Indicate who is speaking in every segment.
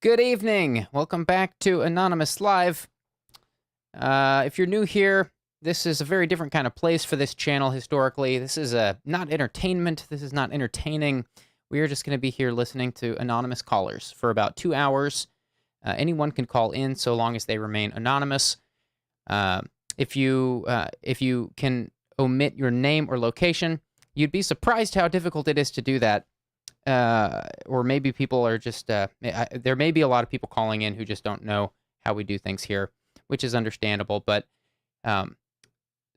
Speaker 1: Good evening. Welcome back to Anonymous Live. If you're new here, this is a very different kind of place for this channel historically. This is not entertainment. This is not entertaining. We are just going to be here listening to anonymous callers for about 2 hours. Anyone can call in so long as they remain anonymous. If you can omit your name or location, you'd be surprised how difficult it is to do that. Or maybe people are just, there may be a lot of people calling in who just don't know how we do things here, which is understandable. But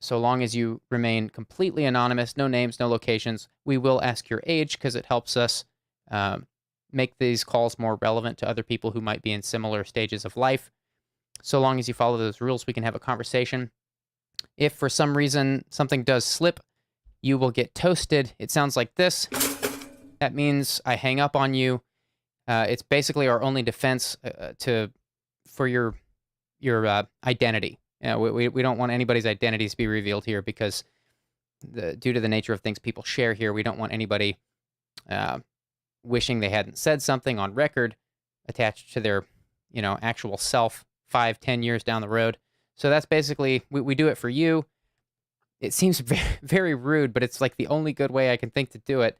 Speaker 1: so long as you remain completely anonymous, no names, no locations, we will ask your age because it helps us make these calls more relevant to other people who might be in similar stages of life. So long as you follow those rules, we can have a conversation. If for some reason something does slip, you will get toasted. It sounds like this. That means I hang up on you. It's basically our only defense for your identity. We don't want anybody's identities to be revealed here because due to the nature of things people share here, we don't want anybody wishing they hadn't said something on record attached to their actual self 5-10 years down the road. So that's basically, we do it for you. It seems very, very rude, but it's like the only good way I can think to do it.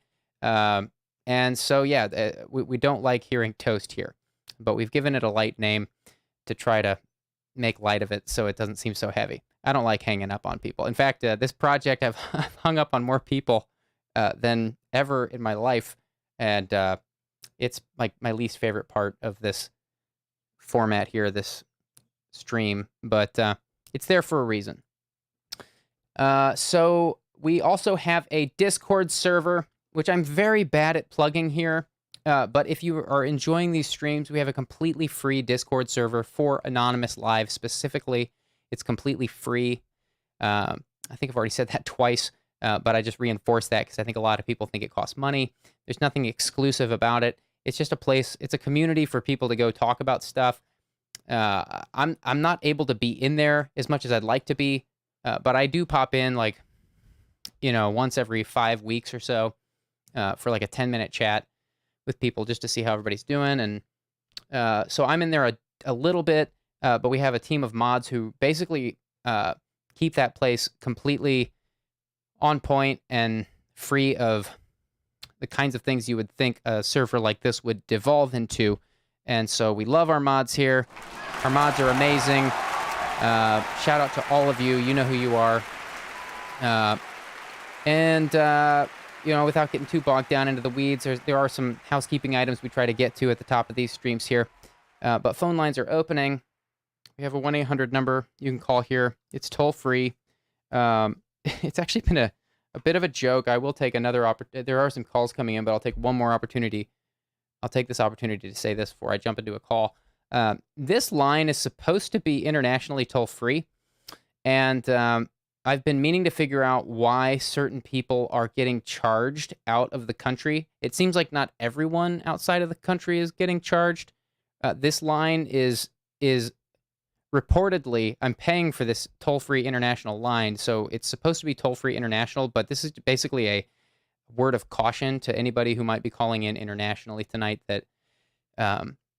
Speaker 1: And so, yeah, we don't like hearing toast here, but we've given it a light name to try to make light of it so it doesn't seem so heavy. I don't like hanging up on people. In fact, this project, I've hung up on more people than ever in my life, and it's like my least favorite part of this format here, this stream, but it's there for a reason. So we also have a Discord server, which I'm very bad at plugging here. But if you are enjoying these streams, we have a completely free Discord server for Anonymous Live specifically. It's completely free. I think I've already said that twice, but I just reinforce that because I think a lot of people think it costs money. There's nothing exclusive about it. It's just a place. It's a community for people to go talk about stuff. I'm not able to be in there as much as I'd like to be, but I do pop in once every 5 weeks or so. For like a 10-minute chat with people just to see how everybody's doing. And so I'm in there a little bit, but we have a team of mods who basically keep that place completely on point and free of the kinds of things you would think a server like this would devolve into. And so we love our mods here. Our mods are amazing. Shout out to all of you. You know who you are. Without getting too bogged down into the weeds, there are some housekeeping items we try to get to at the top of these streams here. But phone lines are opening. We have a 1-800 number you can call here. It's toll-free. It's actually been a bit of a joke. I will take another opportunity. There are some calls coming in, but I'll take one more opportunity. I'll take this opportunity to say this before I jump into a call. This line is supposed to be internationally toll-free, and I've been meaning to figure out why certain people are getting charged out of the country. It seems like not everyone outside of the country is getting charged. This line is reportedly, I'm paying for this toll-free international line, so it's supposed to be toll-free international, but this is basically a word of caution to anybody who might be calling in internationally tonight that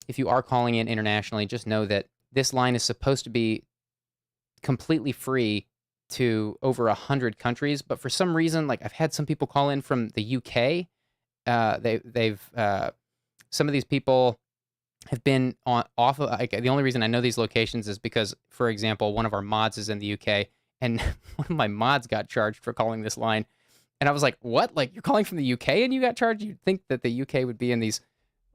Speaker 1: if you are calling in internationally, just know that this line is supposed to be completely free to over 100 countries, but for some reason, like I've had some people call in from the UK. Some of these people have been off of. The only reason I know these locations is because, for example, one of our mods is in the UK, and one of my mods got charged for calling this line, and I was like, "What? Like you're calling from the UK and you got charged? You'd think that the UK would be in these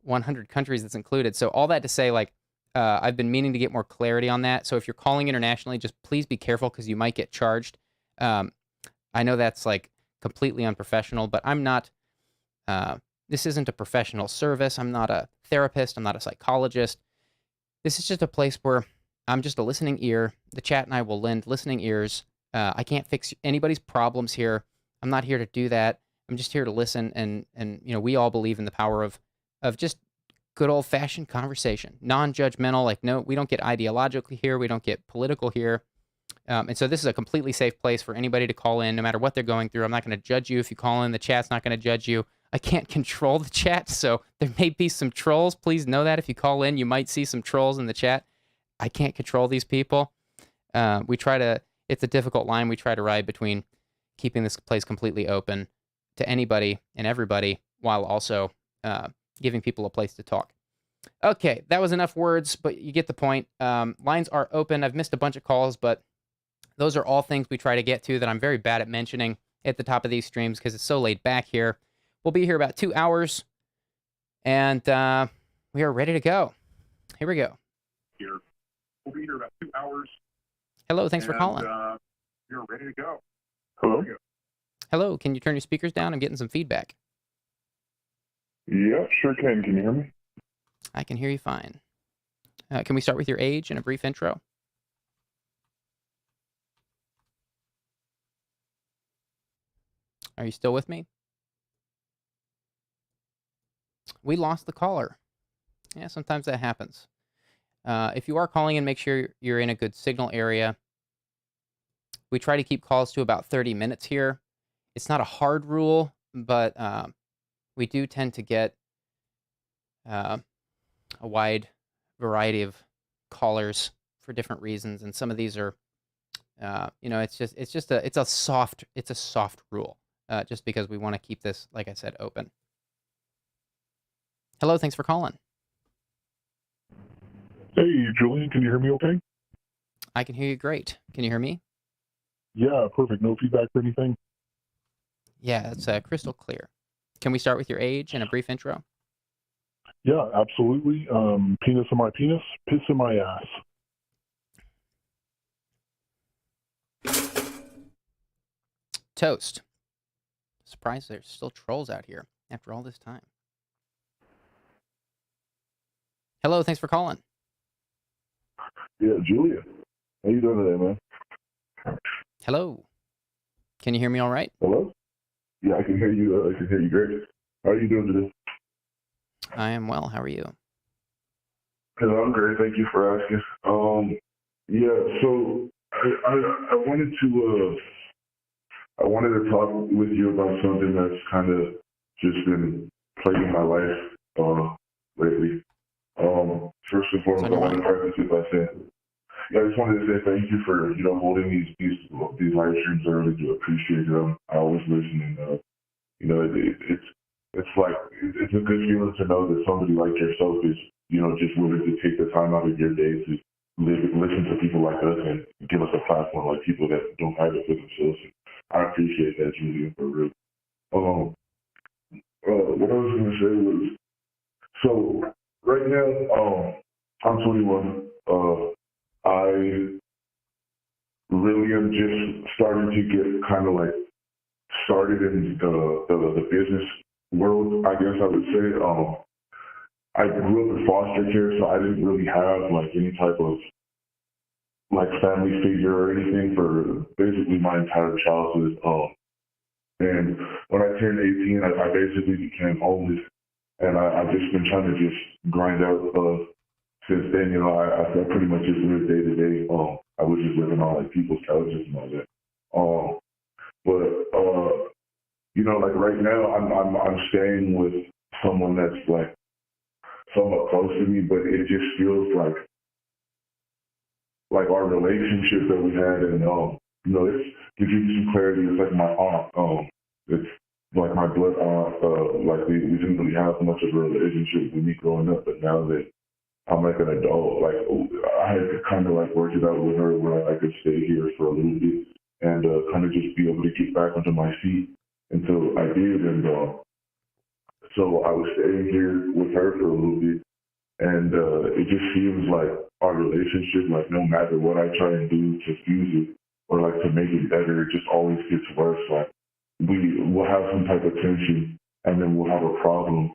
Speaker 1: 100 countries that's included." So all that to say, like. I've been meaning to get more clarity on that. So if you're calling internationally, just please be careful because you might get charged. I know that's like completely unprofessional, but I'm not, this isn't a professional service. I'm not a therapist. I'm not a psychologist. This is just a place where I'm just a listening ear. The chat and I will lend listening ears. I can't fix anybody's problems here. I'm not here to do that. I'm just here to listen. And we all believe in the power of just good old-fashioned conversation, non-judgmental. Like, no, we don't get ideological here. We don't get political here. And so this is a completely safe place for anybody to call in, no matter what they're going through. I'm not going to judge you if you call in. The chat's not going to judge you. I can't control the chat, so there may be some trolls. Please know that if you call in, you might see some trolls in the chat. I can't control these people. It's a difficult line we try to ride between keeping this place completely open to anybody and everybody while also giving people a place to talk. Okay, that was enough words, but you get the point. Lines are open. I've missed a bunch of calls, but those are all things we try to get to that I'm very bad at mentioning at the top of these streams because it's so laid back here. We'll be here about 2 hours, and we are ready to go. Here we go.
Speaker 2: We'll be here about 2 hours.
Speaker 1: Hello, thanks for calling.
Speaker 2: You're ready to go. Hello?
Speaker 1: Hello, can you turn your speakers down? I'm getting some feedback.
Speaker 2: Yeah, sure can. Can you hear me?
Speaker 1: I can hear you fine. Can we start with your age and a brief intro? Are you still with me? We lost the caller. Yeah, sometimes that happens. If you are calling in, make sure you're in a good signal area. We try to keep calls to about 30 minutes here. It's not a hard rule, but we do tend to get a wide variety of callers for different reasons, and some of these are, it's a soft rule, just because we want to keep this, like I said, open. Hello, thanks for calling.
Speaker 2: Hey, Julian, can you hear me okay?
Speaker 1: I can hear you great. Can you hear me?
Speaker 2: Yeah, perfect. No feedback or anything?
Speaker 1: Yeah, it's crystal clear. Can we start with your age and a brief intro?
Speaker 2: Yeah, absolutely. Penis in my penis, piss in my ass.
Speaker 1: Toast. Surprised there's still trolls out here after all this time. Hello, thanks for calling.
Speaker 2: Yeah, Julian. How you doing today, man?
Speaker 1: Hello. Can you hear me all right?
Speaker 2: Hello? Yeah, I can hear you. I can hear you great. How are you doing today?
Speaker 1: I am well. How are you?
Speaker 2: I'm great. Thank you for asking. Yeah, so I wanted to talk with you about something that's kind of just been plaguing my life lately. First and foremost, I want to preface it by saying, I just wanted to say thank you for holding these live streams. I really do appreciate them. I always listen, and it's like it's a good feeling to know that somebody like yourself is just willing to take the time out of your day to listen to people like us and give us a platform like people that don't have it for themselves. I appreciate that, Julian, for real. What I was going to say was, so right now, I'm 21. I really am just starting to get kind of like started in the business world, I guess I would say. I grew up in foster care, so I didn't really have like any type of like family figure or anything for basically my entire childhood. And when I turned 18, I basically became homeless, and I've just been trying to just grind out since then. I pretty much just lived day to day. I was just living on like people's couches and all that. Like right now, I'm staying with someone that's like somewhat close to me, but it just feels like our relationship that we had, and it's to give you some clarity. It's like my aunt. It's like my blood aunt. Like we didn't really have much of a relationship with me growing up, but now that I'm like an adult, like I had to kind of like work it out with her where I could stay here for a little bit and kind of just be able to get back onto my feet until I did. And so I was staying here with her for a little bit, and it just seems like our relationship, like no matter what I try and do to fuse it or like to make it better, it just always gets worse. Like we'll have some type of tension, and then we'll have a problem,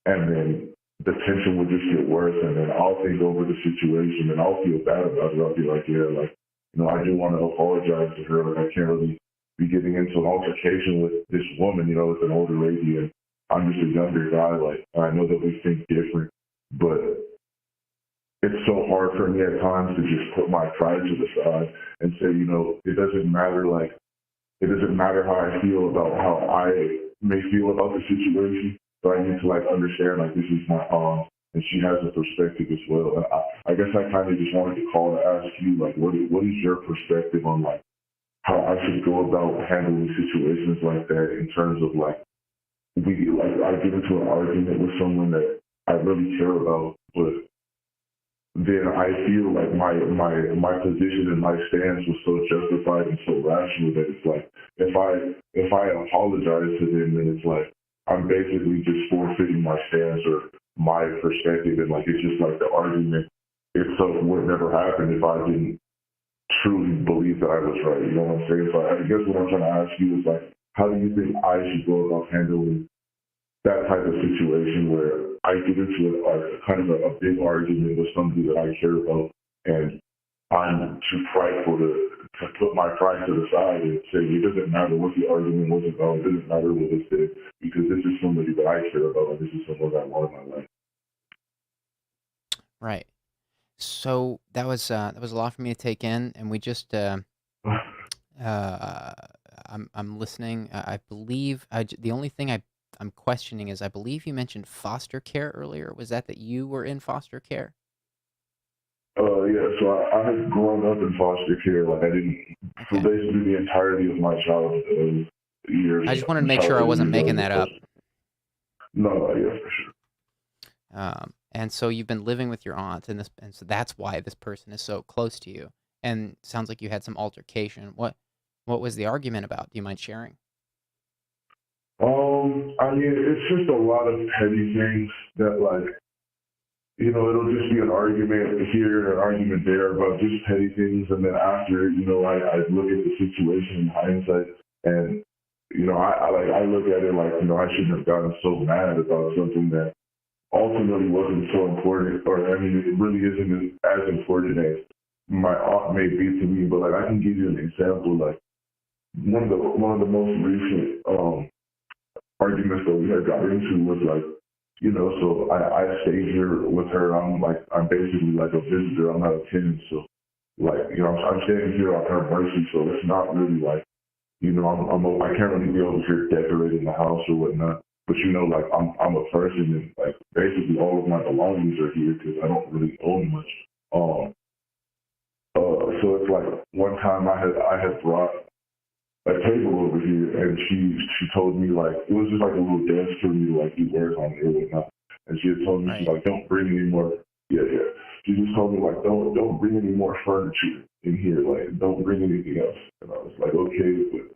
Speaker 2: and then the tension will just get worse, and then I'll think over the situation and I'll feel bad about it. I'll be like, yeah, like, I do want to apologize to her. Like I can't really be getting into an altercation with this woman, it's an older lady, and I'm just a younger guy. Like, I know that we think different, but it's so hard for me at times to just put my pride to the side and say, it doesn't matter. Like, it doesn't matter how I feel about how I may feel about the situation. So I need to like understand like this is my aunt and she has a perspective as well. And I guess I kind of just wanted to call to ask you like what is your perspective on like how I should go about handling situations like that in terms of like I get into an argument with someone that I really care about, but then I feel like my position and my stance was so justified and so rational that it's like if I apologize to them, then it's like I'm basically just forfeiting my stance or my perspective, and like it's just like the argument itself would never happen if I didn't truly believe that I was right. You know what I'm saying? So I guess what I'm trying to ask you is like, how do you think I should go about handling that type of situation where I get into a kind of a big argument with somebody that I care about, and I'm too prideful to put my pride to the side and say it doesn't matter what the argument was about, it doesn't matter what it said, because this is somebody that I care about, and this is someone that I want in my life.
Speaker 1: Right. So that was a lot for me to take in, and we just I'm listening. I believe the only thing I'm questioning is I believe you mentioned foster care earlier. Was that you were in foster care?
Speaker 2: Yeah, so I had grown up in foster care. Like I didn't, for basically the entirety of my childhood years.
Speaker 1: I just wanted to make sure I wasn't making that up.
Speaker 2: No, yeah, for sure.
Speaker 1: And so you've been living with your aunt, and so that's why this person is so close to you. And sounds like you had some altercation. What was the argument about? Do you mind sharing?
Speaker 2: I mean, it's just a lot of petty things that, like, you know, it'll just be an argument here, an argument there about just petty things, and then after, you know, I look at the situation in hindsight, and you know, I look at it like, you know, I shouldn't have gotten so mad about something that ultimately wasn't so important, or I mean, it really isn't as important as my aunt may be to me. But like, I can give you an example. Like one of the most recent arguments that we had got into was like, you know, so I stayed here with her. I'm basically like a visitor. I'm not a tenant. So like, you know, I'm staying here on her mercy. So it's not really like, you know, I can't really be over here decorating the house or whatnot. But you know, like I'm a person, and like basically all of my belongings are here because I don't really own much. So it's like one time I had brought a table over here, and she told me like it was just like a little desk for me to like do work on it or whatnot. And she had told me she's like, don't bring any more. Yeah. She just told me like don't bring any more furniture in here. Like don't bring anything else. And I was like, okay, but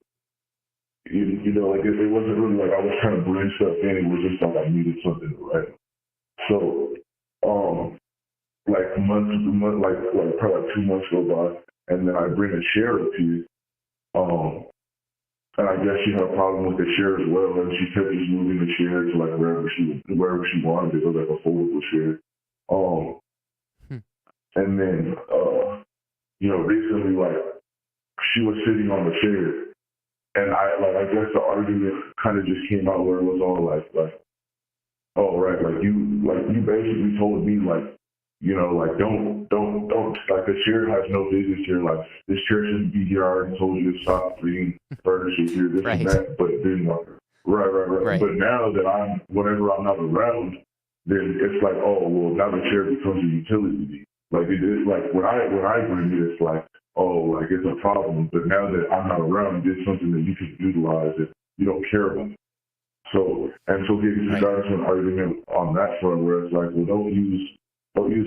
Speaker 2: you know, like it wasn't really like I was trying to bring stuff in. It was just like I needed something to write. So like like probably like 2 months go by, and then I bring a chair up here. And I guess she had a problem with the chair as well, and she kept just moving the chair to like wherever she wanted. It was like a foldable chair. And then you know, recently like she was sitting on the chair, and I guess the argument kind of just came out where it was all like oh right, like you basically told me like, you know, like don't like the chair has no business here. Like this chair shouldn't be here. I already told you to stop bringing furniture here, this and that. But then right. But now that whenever I'm not around, then it's like, oh well, now the chair becomes a utility. Like it is like when I bring it, it's like, oh, like it's a problem. But now that I'm not around, it's something that you can utilize if you don't care about it. So we got into an argument on that front where it's like, well, don't use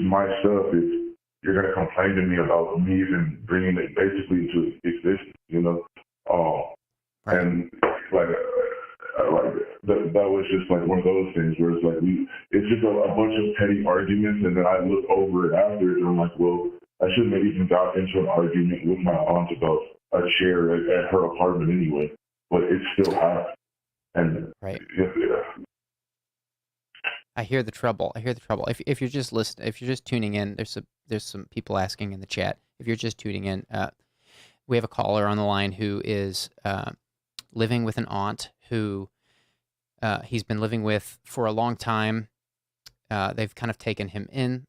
Speaker 2: my stuff if you're going to complain to me about me even bringing it basically into existence, you know? And like that was just like one of those things where it's like it's just a bunch of petty arguments, and then I look over it after, and I'm like, well, I shouldn't have even got into an argument with my aunt about a chair at her apartment anyway, but it still happened. And yeah.
Speaker 1: I hear the trouble. If you're just listening, if you're just tuning in, there's some people asking in the chat. If you're just tuning in, we have a caller on the line who is living with an aunt who he's been living with for a long time. They've kind of taken him in.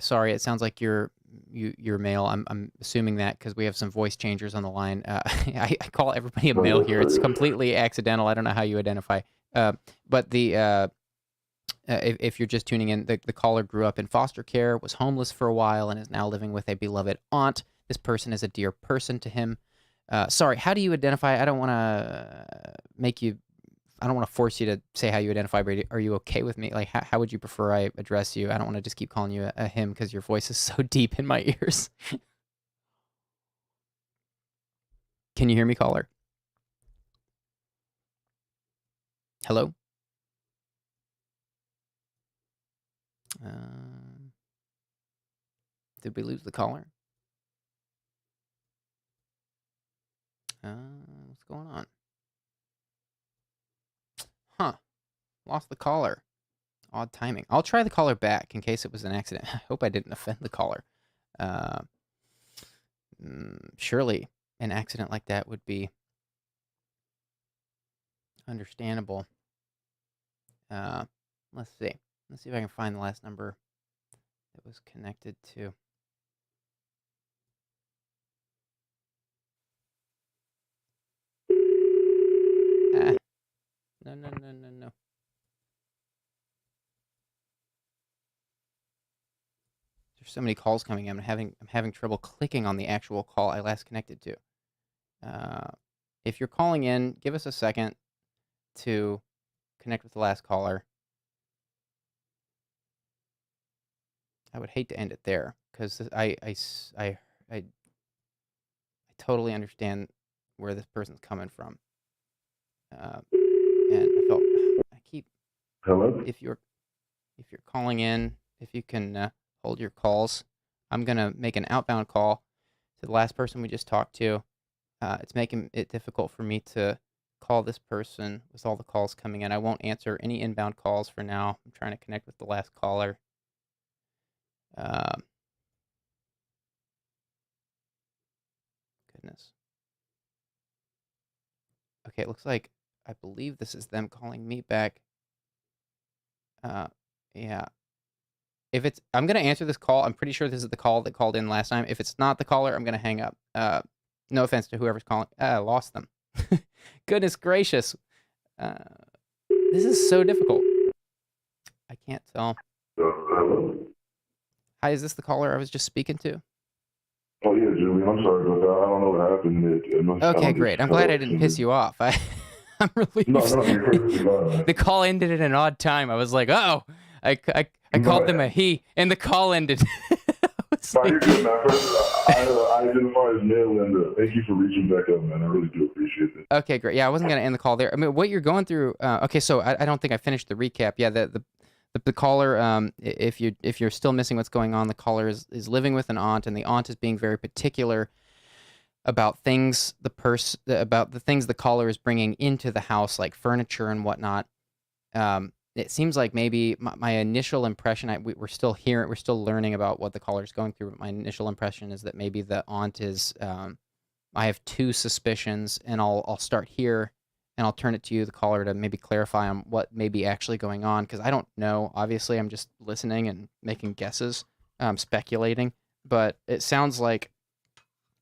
Speaker 1: Sorry, it sounds like you're you're male. I'm assuming that because we have some voice changers on the line. I call everybody a male here. It's completely accidental. I don't know how you identify. But if you're just tuning in, the caller grew up in foster care, was homeless for a while, and is now living with a beloved aunt. This person is a dear person to him. Sorry, how do you identify? I don't want to I don't want to force you to say how you identify, but are you okay with me? Like, how would you prefer I address you? I don't want to just keep calling you a him because your voice is so deep in my ears. Can you hear me, caller? Hello? Did we lose the caller? What's going on? Huh. Lost the caller. Odd timing. I'll try the caller back in case it was an accident. I hope I didn't offend the caller. Surely an accident like that would be understandable. Let's see. Let's see if I can find the last number that was connected to. No. There's so many calls coming in. I'm having trouble clicking on the actual call I last connected to. If you're calling in, give us a second to connect with the last caller. I would hate to end it there because I totally understand where this person's coming from. And I keep.
Speaker 2: Hello?
Speaker 1: If you're calling in, if you can hold your calls, I'm gonna make an outbound call to the last person we just talked to. It's making it difficult for me to call this person with all the calls coming in. I won't answer any inbound calls for now. I'm trying to connect with the last caller. Goodness. Okay, it looks like I believe this is them calling me back. Yeah. If it's, I'm gonna answer this call. I'm pretty sure this is the call that called in last time. If it's not the caller, I'm gonna hang up. No offense to whoever's calling. I lost them. Goodness gracious. This is so difficult. I can't tell.
Speaker 2: Hello?
Speaker 1: Hi, is this the caller I was just speaking to?
Speaker 2: Oh, yeah, Julian. I'm sorry about that. I don't know what happened.
Speaker 1: Okay, great. I'm glad I didn't piss you off. I'm relieved.
Speaker 2: No, you're perfectly fine.
Speaker 1: The call ended at an odd time. I was like, oh, I called them a he, and the call ended.
Speaker 2: No, you're good, man. First, I identify as male, and thank you for reaching back up, man. I really do appreciate it.
Speaker 1: Okay, great. Yeah, I wasn't gonna end the call there. I mean, what you're going through. Okay, so I don't think I finished the recap. Yeah, the caller. If you're still missing what's going on, the caller is living with an aunt, and the aunt is being very particular about things about the things the caller is bringing into the house, like furniture and whatnot. It seems like maybe my initial impression, we're still learning about what the caller is going through, but my initial impression is that maybe the aunt is, I have two suspicions, and I'll start here, and I'll turn it to you, the caller, to maybe clarify on what may be actually going on, because I don't know. Obviously, I'm just listening and making guesses, speculating, but it sounds like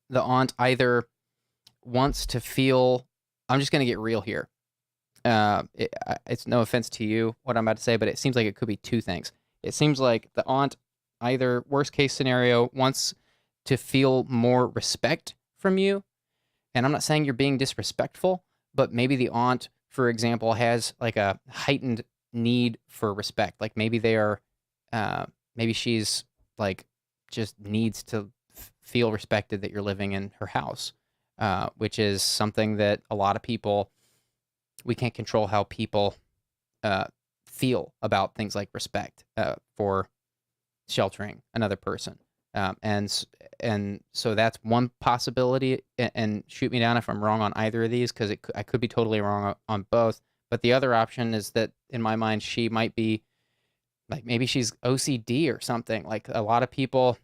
Speaker 1: the aunt either wants to feel, I'm just going to get real here. It's no offense to you, what I'm about to say, but it seems like it could be two things. It seems like the aunt, either worst case scenario, wants to feel more respect from you. And I'm not saying you're being disrespectful, but maybe the aunt, for example, has like a heightened need for respect. Like maybe maybe she's like just needs to feel respected that you're living in her house, which is something that a lot of people, we can't control how people feel about things like respect for sheltering another person. And so that's one possibility, and shoot me down if I'm wrong on either of these, because I could be totally wrong on both. But the other option is that, in my mind, she might be, like, maybe she's OCD or something. Like a lot of people,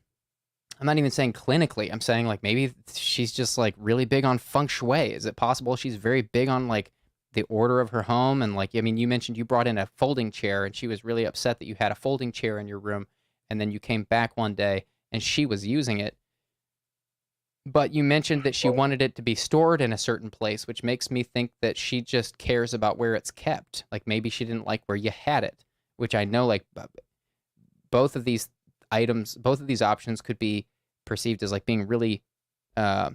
Speaker 1: I'm not even saying clinically, I'm saying like maybe she's just like really big on feng shui. Is it possible she's very big on like the order of her home? And like, I mean, you mentioned you brought in a folding chair, and she was really upset that you had a folding chair in your room, and then you came back one day and she was using it. But you mentioned that she wanted it to be stored in a certain place, which makes me think that she just cares about where it's kept. Like maybe she didn't like where you had it, which I know like both of these items, both of these options could be perceived as like being really not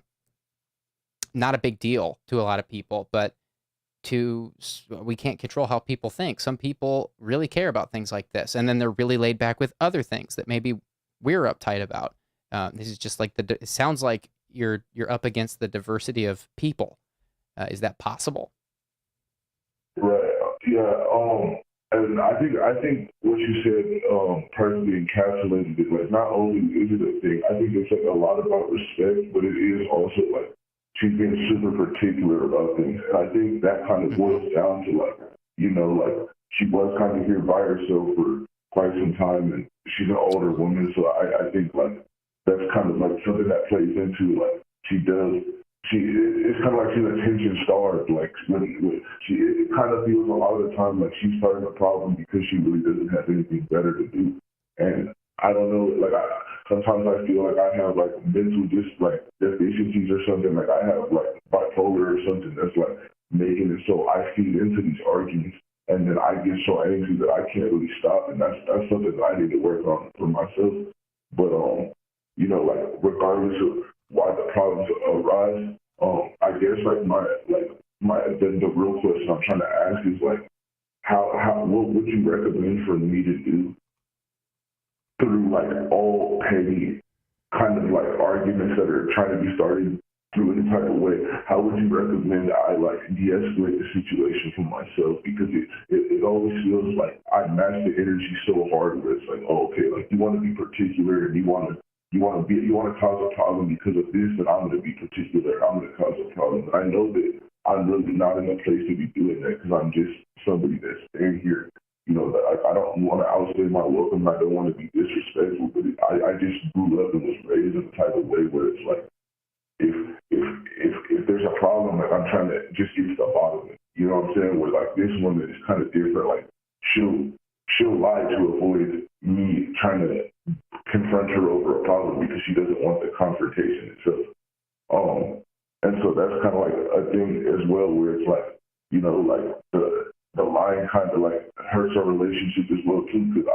Speaker 1: a big deal to a lot of people, but we can't control how people think. Some people really care about things like this, and then they're really laid back with other things that maybe we're uptight about. This is just like it sounds like you're up against the diversity of people. Is that possible?
Speaker 2: Right. Yeah. And I think what you said perfectly encapsulated it. Like, not only is it a thing, I think it's like a lot about respect, but it is also like she's being super particular about things. And I think that kind of boils down to like, like she was kind of here by herself for quite some time, and she's an older woman, so I think like that's kind of like something that plays into like it's kind of like she's attention starved. Like it kind of feels a lot of the time like she's starting a problem because she really doesn't have anything better to do. And I don't know, like sometimes I feel like I have like mental deficiencies or something. Like I have like bipolar or something that's like making it so I feed into these arguments, and then I get so angry that I can't really stop. And that's something that I need to work on for myself. But like regardless of why the problems arise, I guess like the real question I'm trying to ask is like what would you recommend for me to do through like all petty kind of like arguments that are trying to be started through any type of way? How would you recommend I like de-escalate the situation for myself? Because it always feels like I match the energy so hard where it's like, oh, okay, like you want to be particular and you want to cause a problem because of this, then I'm going to be particular. I'm going to cause a problem. I know that I'm really not in a place to be doing that because I'm just somebody that's staying here. That I don't want to outstay my welcome. I don't want to be disrespectful, but I just grew up and was raised in a type of way where it's like, if there's a problem, like I'm trying to just get to the bottom of it. You know what I'm saying? Where like this woman is kind of different. Like she'll lie to avoid me trying to confront her over a problem because she doesn't want the confrontation itself. And so that's kind of like a thing as well where it's like, like the lying kind of like hurts our relationship as well too, because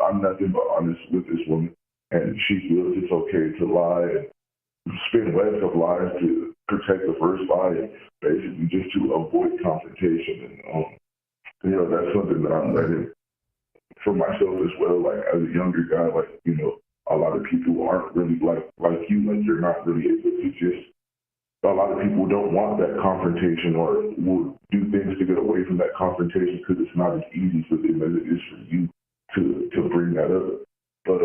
Speaker 2: I'm nothing but honest with this woman, and she feels it's okay to lie and spin webs of lies to protect the first lie, and basically just to avoid confrontation. And that's something that I'm letting for myself as well. Like as a younger guy, like a lot of people aren't really like you. Like you're not really able to just. A lot of people don't want that confrontation or will do things to get away from that confrontation because it's not as easy for them as it is for you to bring that up. But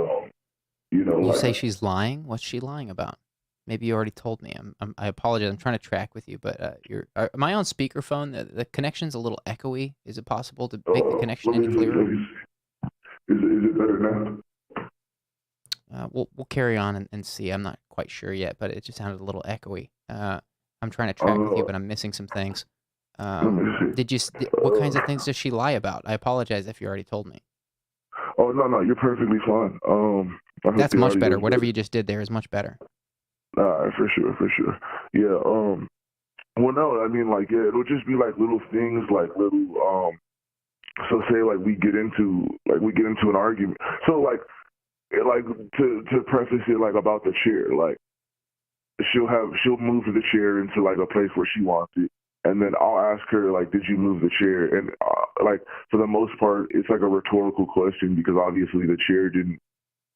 Speaker 1: You say she's lying? What's she lying about? Maybe you already told me. I apologize. I'm trying to track with you, but am I on speakerphone? The connection's a little echoey. Is it possible to make the connection any clearer?
Speaker 2: Is it better now?
Speaker 1: We'll carry on and see. I'm not quite sure yet, but it just sounded a little echoey. I'm trying to track with you, but I'm missing some things. What kinds of things does she lie about? I apologize if you already told me.
Speaker 2: Oh, no, you're perfectly fine.
Speaker 1: That's much better. Whatever you just did there is much better.
Speaker 2: For sure. Yeah. Well, no, I mean, like, yeah, it'll just be like little things, like little. So say like we get into an argument. So like to preface it, like about the chair, like she'll move the chair into like a place where she wants it, and then I'll ask her like, did you move the chair? And like for the most part, it's like a rhetorical question because obviously the chair didn't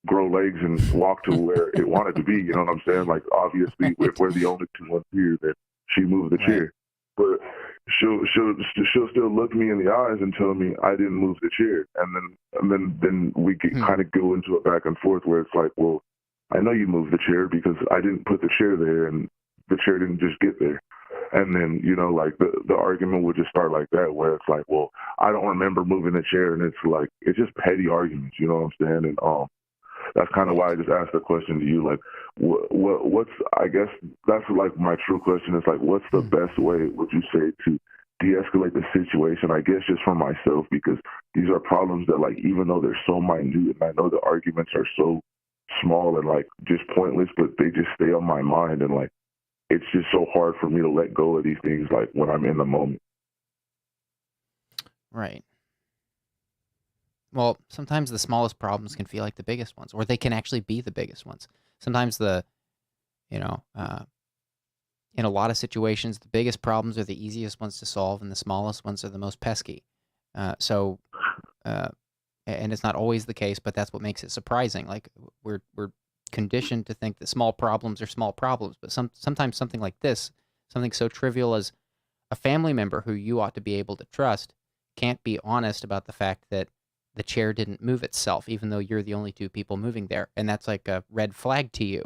Speaker 2: grow legs and walk to where it wanted to be. You know what I'm saying? Like obviously we're the only two ones here that she moved the chair, but she'll still look me in the eyes and tell me I didn't move the chair, and then we can kind of go into a back and forth where it's like, well, I know you moved the chair because I didn't put the chair there, and the chair didn't just get there. And then, like the argument would just start like that, where it's like, well, I don't remember moving the chair, and it's like it's just petty arguments, you know what I'm saying? And that's kind of why I just asked the question to you, like, what's, I guess that's like my true question is like, what's the best way, would you say, to de-escalate the situation? I guess just for myself, because these are problems that, like, even though they're so minute, and I know the arguments are so small and like just pointless, but they just stay on my mind, and like it's just so hard for me to let go of these things like when I'm in the moment.
Speaker 1: Right. Well, sometimes the smallest problems can feel like the biggest ones, or they can actually be the biggest ones. Sometimes you know, in a lot of situations, the biggest problems are the easiest ones to solve, and the smallest ones are the most pesky. So, uh, and it's not always the case, but that's what makes it surprising. Like we're conditioned to think that small problems are small problems, but sometimes something like this, something so trivial as a family member who you ought to be able to trust, can't be honest about the fact that the chair didn't move itself, even though you're the only two people moving there, and that's like a red flag to you.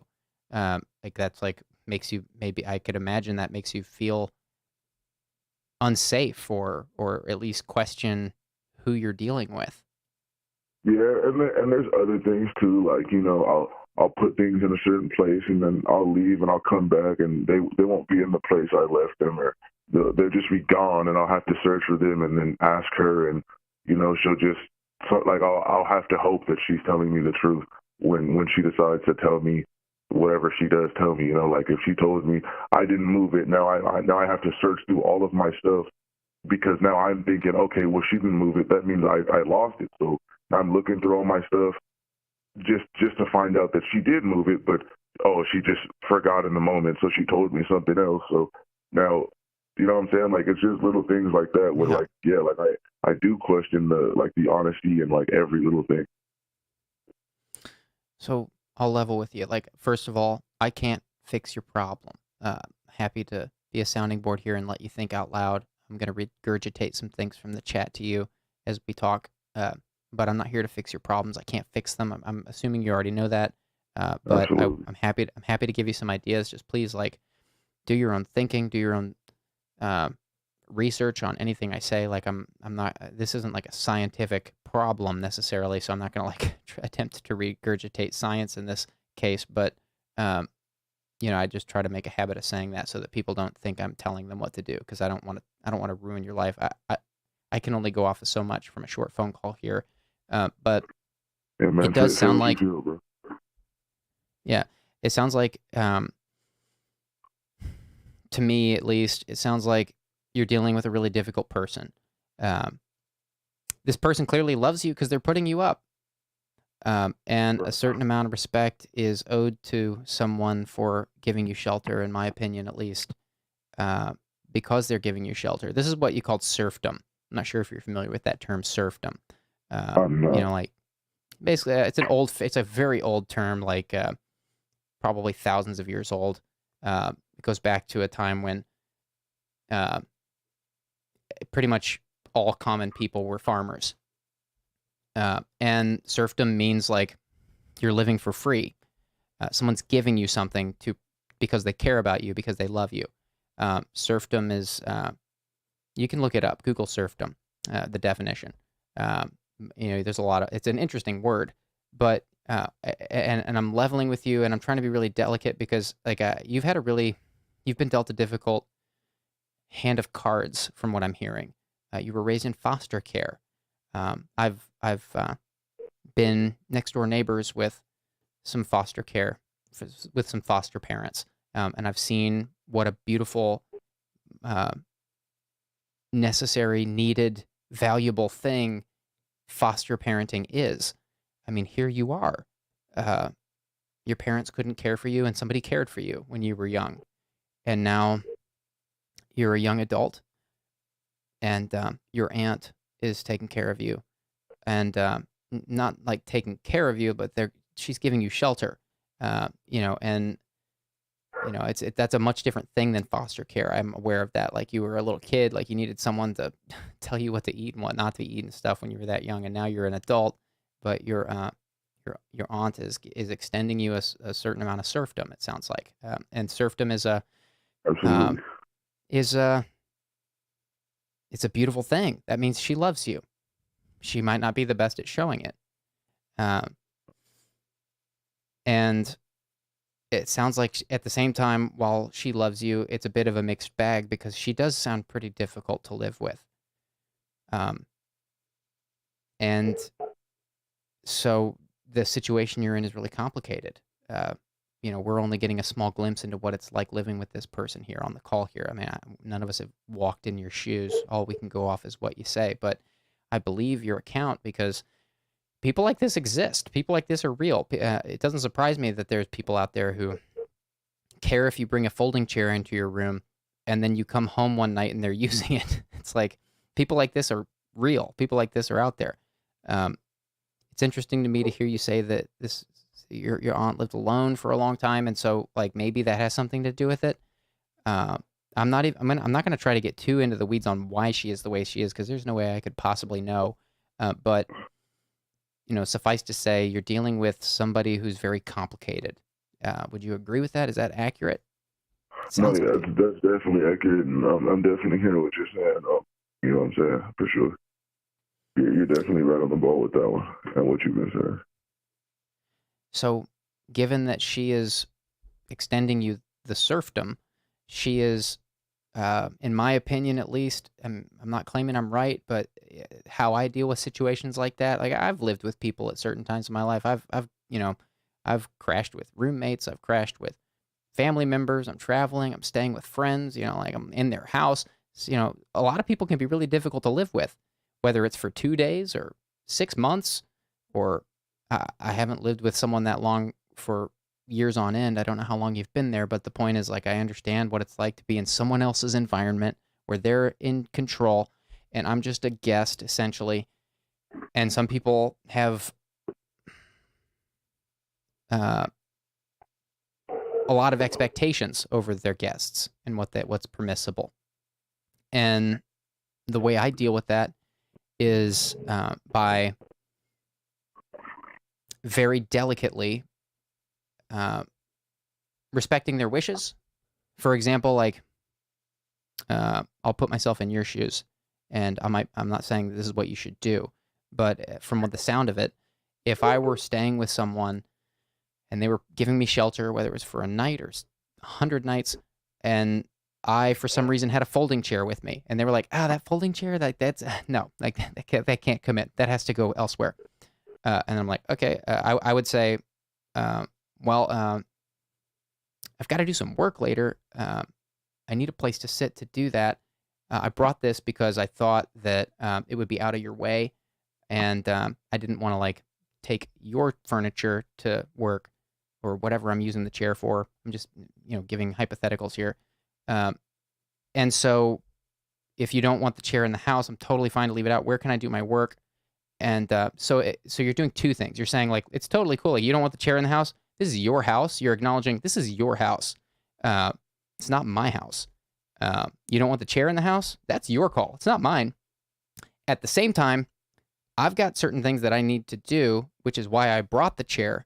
Speaker 1: Like that's like makes you, maybe I could imagine that makes you feel unsafe, or at least question who you're dealing with.
Speaker 2: Yeah, and there's other things too. Like I'll put things in a certain place, and then I'll leave, and I'll come back, and they won't be in the place I left them, or they'll just be gone, and I'll have to search for them, and then ask her, and she'll just like I'll have to hope that she's telling me the truth when she decides to tell me whatever she does tell me. Like if she told me I didn't move it, now I have to search through all of my stuff, because now I'm thinking, okay, well, she didn't move it. That means I lost it. So I'm looking through all my stuff just to find out that she did move it, but she just forgot in the moment, so she told me something else. So now, you know what I'm saying? Like it's just little things like that where like I do question the honesty and like every little thing.
Speaker 1: So I'll level with you. Like, first of all, I can't fix your problem. Happy to be a sounding board here and let you think out loud. I'm going to regurgitate some things from the chat to you as we talk, but I'm not here to fix your problems. I can't fix them. I'm assuming you already know that, but I'm happy to give you some ideas. Just please, like, do your own thinking, do your own research on anything I say. Like I'm not. This isn't like a scientific problem necessarily, so I'm not going to like attempt to regurgitate science in this case. But I just try to make a habit of saying that so that people don't think I'm telling them what to do, because I don't want to ruin your life. I can only go off of so much from a short phone call here, but
Speaker 2: yeah, man,
Speaker 1: it does sound like
Speaker 2: bro.
Speaker 1: Yeah, it sounds like to me at least, it sounds like you're dealing with a really difficult person. This person clearly loves you because they're putting you up. And a certain amount of respect is owed to someone for giving you shelter, in my opinion, at least, because they're giving you shelter. This is what you call serfdom. I'm not sure if you're familiar with that term, serfdom. Like basically, it's a very old term, like probably thousands of years old. It goes back to a time when pretty much all common people were farmers. And serfdom means like you're living for free. Someone's giving you something because they care about you, because they love you. Serfdom is, you can look it up, Google serfdom, the definition. There's a lot of, it's an interesting word, but, and I'm leveling with you, and I'm trying to be really delicate because like, you've been dealt a difficult hand of cards from what I'm hearing. You were raised in foster care. I've been next door neighbors with some foster care, with some foster parents, and I've seen what a beautiful, necessary, needed, valuable thing foster parenting is. I mean, here you are. Your parents couldn't care for you, and somebody cared for you when you were young, and now you're a young adult, and your aunt is taking care of you, and not like taking care of you, but she's giving you shelter, and that's a much different thing than foster care. I'm aware of that. Like you were a little kid, like you needed someone to tell you what to eat and what not to eat and stuff when you were that young, and now you're an adult, but your aunt is extending you a certain amount of serfdom. It sounds like, and serfdom is
Speaker 2: Absolutely.
Speaker 1: It's a beautiful thing. That means she loves you. She might not be the best at showing it. And it sounds like at the same time, while she loves you, it's a bit of a mixed bag because she does sound pretty difficult to live with. And so the situation you're in is really complicated. We're only getting a small glimpse into what it's like living with this person here on the call here. I mean, none of us have walked in your shoes. All we can go off is what you say. But I believe your account because people like this exist. People like this are real. It doesn't surprise me that there's people out there who care if you bring a folding chair into your room and then you come home one night and they're using it. It's like people like this are real. People like this are out there. It's interesting to me to hear you say that your aunt lived alone for a long time, and so like maybe that has something to do with it. I'm not going to try to get too into the weeds on why she is the way she is because there's no way I could possibly know. But suffice to say, you're dealing with somebody who's very complicated. Would you agree with that? Is that accurate?
Speaker 2: No, yeah, that's definitely accurate, and I'm definitely hearing what you're saying. You know what I'm saying? For sure. You're definitely right on the ball with that one and what you've been saying.
Speaker 1: So, given that she is extending you the serfdom, she is, in my opinion at least, I'm not claiming I'm right, but how I deal with situations like that, like I've lived with people at certain times in my life. I've crashed with roommates. I've crashed with family members. I'm traveling. I'm staying with friends. Like I'm in their house. So, a lot of people can be really difficult to live with, whether it's for 2 days or 6 months, or I haven't lived with someone that long for years on end. I don't know how long you've been there, but the point is, like, I understand what it's like to be in someone else's environment where they're in control and I'm just a guest, essentially. And some people have a lot of expectations over their guests and what's permissible. And the way I deal with that is by very delicately respecting their wishes. For example, like I'll put myself in your shoes, and I'm not saying this is what you should do, but from the sound of it, if I were staying with someone and they were giving me shelter, whether it was for a night or 100 nights, and I, for some reason, had a folding chair with me, and they were like, that folding chair, that's no, like that can't commit. That has to go elsewhere. And I'm like, okay, I would say, I've got to do some work later. I need a place to sit to do that. I brought this because I thought that it would be out of your way, and I didn't want to like take your furniture to work or whatever I'm using the chair for. I'm just giving hypotheticals here. And so if you don't want the chair in the house, I'm totally fine to leave it out. Where can I do my work? And so you're doing two things. You're saying, like, it's totally cool. Like, you don't want the chair in the house. This is your house. You're acknowledging this is your house. It's not my house. You don't want the chair in the house? That's your call. It's not mine. At the same time, I've got certain things that I need to do, which is why I brought the chair.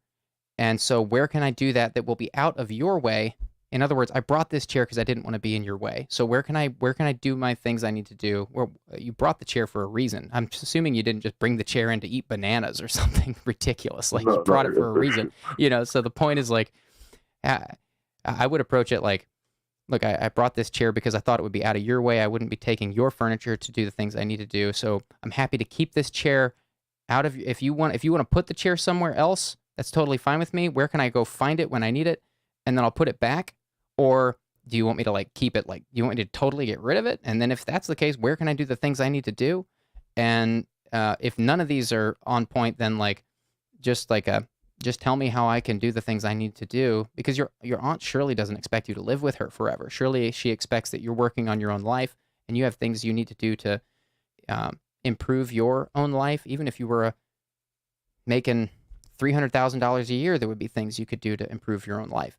Speaker 1: And so where can I do that will be out of your way? In other words, I brought this chair because I didn't want to be in your way. So where can I do my things I need to do? Well, you brought the chair for a reason. I'm assuming you didn't just bring the chair in to eat bananas or something ridiculous. Like, you brought it for a reason. So the point is, like, I would approach it like, look, I brought this chair because I thought it would be out of your way. I wouldn't be taking your furniture to do the things I need to do. So I'm happy to keep this chair out of. If you want to put the chair somewhere else, that's totally fine with me. Where can I go find it when I need it, and then I'll put it back? Or do you want me to like keep it? Like, you want me to totally get rid of it? And then if that's the case, where can I do the things I need to do? And if none of these are on point, then like just tell me how I can do the things I need to do, because your aunt surely doesn't expect you to live with her forever. Surely she expects that you're working on your own life and you have things you need to do to improve your own life. Even if you were making $300,000 a year, there would be things you could do to improve your own life.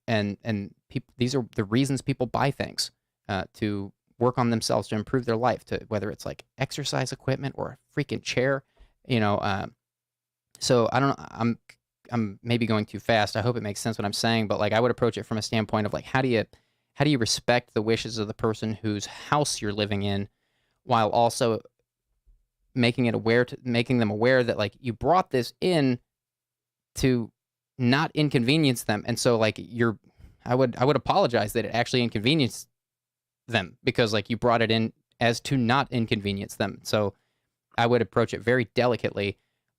Speaker 1: And people, these are the reasons people buy things, to work on themselves, to improve their life, to whether it's like exercise equipment or a freaking chair, So I don't know, I'm maybe going too fast. I hope it makes sense what I'm saying, but like I would approach it from a standpoint of like, how do you respect the wishes of the person whose house you're living in, while also making them aware that like you brought this in to not inconvenience them. And so like I would apologize that it actually inconvenienced them, because like you brought it in as to not inconvenience them. So I would approach it very delicately,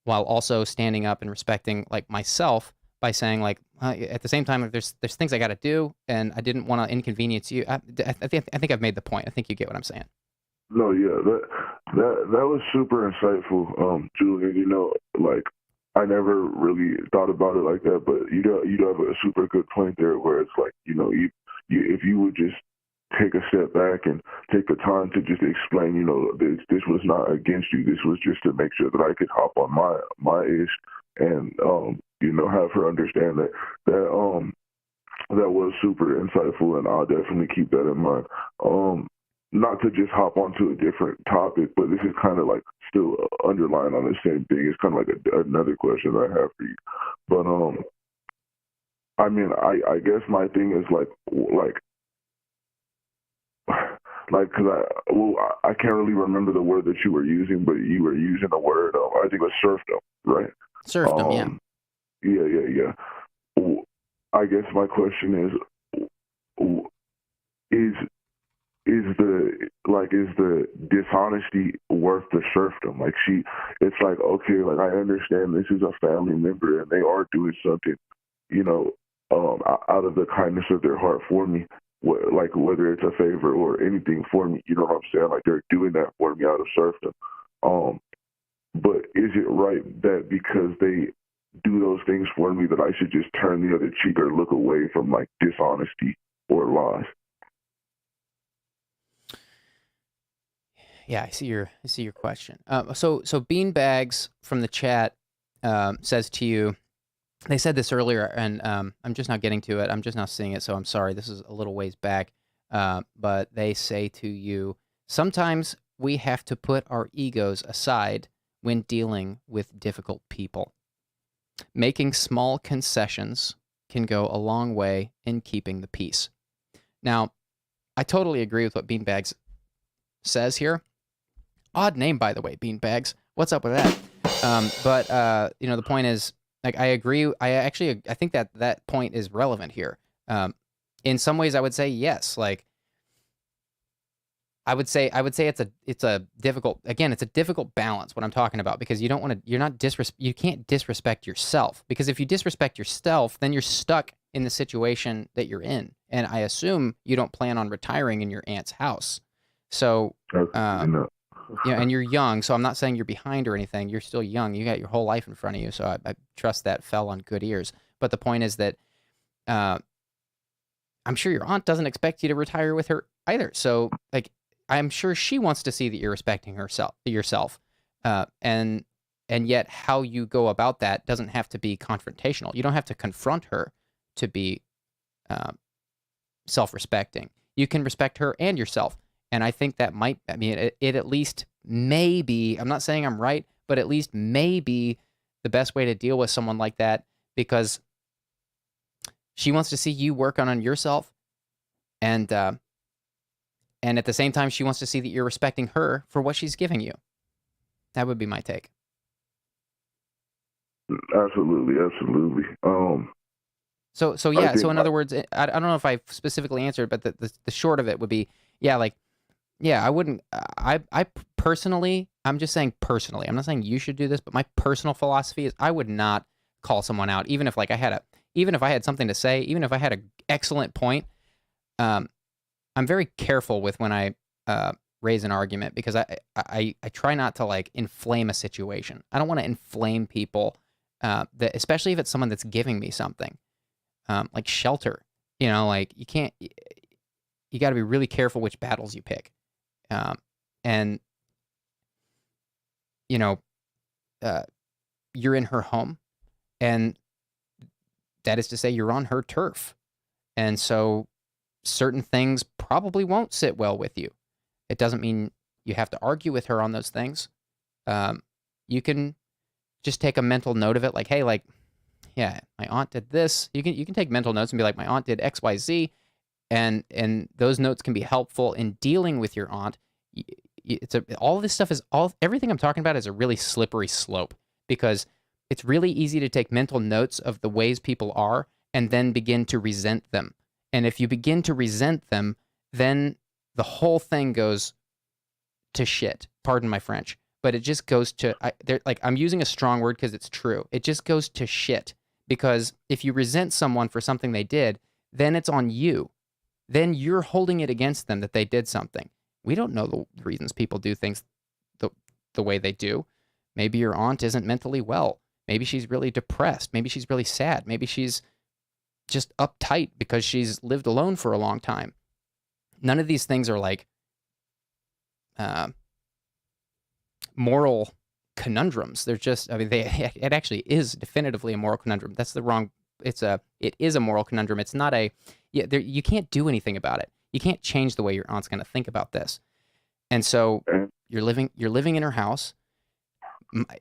Speaker 1: while also standing up and respecting like myself by saying like at the same time, if there's things I got to do and I didn't want to inconvenience you. I think I've made the point. I think you get what I'm saying.
Speaker 2: No, yeah, that was super insightful, Julian. You know, like I never really thought about it like that, but you have a super good point there, where it's like, you know, you if you would just take a step back and take the time to just explain, you know, this was not against you. This was just to make sure that I could hop on my ish and you know, have her understand that was super insightful, and I'll definitely keep that in mind. Not to just hop onto a different topic, but this is kind of like still underlying on the same thing. It's kind of like another question I have for you. But I mean, I guess my thing is like because I can't really remember the word that you were using, but you were using the word I think it was serfdom, right?
Speaker 1: Serfdom, yeah.
Speaker 2: Yeah. I guess my question is the dishonesty worth the serfdom? Like it's like, okay, like I understand this is a family member and they are doing something, you know, out of the kindness of their heart for me, like whether it's a favor or anything for me, you know what I'm saying? Like they're doing that for me out of serfdom. But is it right that because they do those things for me that I should just turn the other cheek or look away from like dishonesty or lies?
Speaker 1: Yeah, I see your question. So Beanbags from the chat says to you, they said this earlier, and I'm just not getting to it. I'm just not seeing it, so I'm sorry. This is a little ways back. But they say to you, sometimes we have to put our egos aside when dealing with difficult people. Making small concessions can go a long way in keeping the peace. Now, I totally agree with what Beanbags says here. Odd name, by the way, Beanbags. What's up with that? But you know, the point is, like, I agree. I think that point is relevant here. In some ways, I would say yes. Like, I would say it's a difficult, again, it's a difficult balance what I'm talking about, because you don't want to, you can't disrespect yourself, because if you disrespect yourself, then you're stuck in the situation that you're in. And I assume you don't plan on retiring in your aunt's house. So, you know, and you're young, so I'm not saying you're behind or anything. You're still young. You got your whole life in front of you. So I trust that fell on good ears. But the point is that I'm sure your aunt doesn't expect you to retire with her either. So, like, I'm sure she wants to see that you're respecting yourself. And yet how you go about that doesn't have to be confrontational. You don't have to confront her to be self-respecting. You can respect her and yourself. And I think that might, I mean, it at least may be, I'm not saying I'm right, but at least may be the best way to deal with someone like that, because she wants to see you work on yourself, and at the same time, she wants to see that you're respecting her for what she's giving you. That would be my take.
Speaker 2: Absolutely.
Speaker 1: So yeah. So in other words, I don't know if I specifically answered, but the short of it would be, yeah, like, yeah, I wouldn't. I personally, I'm just saying personally. I'm not saying you should do this, but my personal philosophy is I would not call someone out, even if like even if I had something to say, even if I had an excellent point. I'm very careful with when I raise an argument, because I try not to like inflame a situation. I don't want to inflame people, that especially if it's someone that's giving me something, like shelter. You know, like you got to be really careful which battles you pick. And you know, you're in her home, and that is to say you're on her turf. And so certain things probably won't sit well with you. It doesn't mean you have to argue with her on those things. You can just take a mental note of it, like, hey, like, yeah, my aunt did this. You can take mental notes and be like, my aunt did X, Y, Z, and those notes can be helpful in dealing with your aunt. All this stuff is everything I'm talking about is a really slippery slope, because it's really easy to take mental notes of the ways people are and then begin to resent them. And if you begin to resent them, then the whole thing goes to shit. Pardon my French. but it just goes to, I'm using a strong word because it's true. It just goes to shit, because if you resent someone for something they did, then it's on you. Then you're holding it against them that they did something. We don't know the reasons people do things the way they do. Maybe your aunt isn't mentally well. Maybe she's really depressed. Maybe she's really sad. Maybe she's just uptight because she's lived alone for a long time. None of these things are like moral conundrums. They're just, I mean, it actually is definitively a moral conundrum. That's the wrong, it is a moral conundrum. It's not you can't do anything about it. You can't change the way your aunt's going to think about this. And so you're living in her house.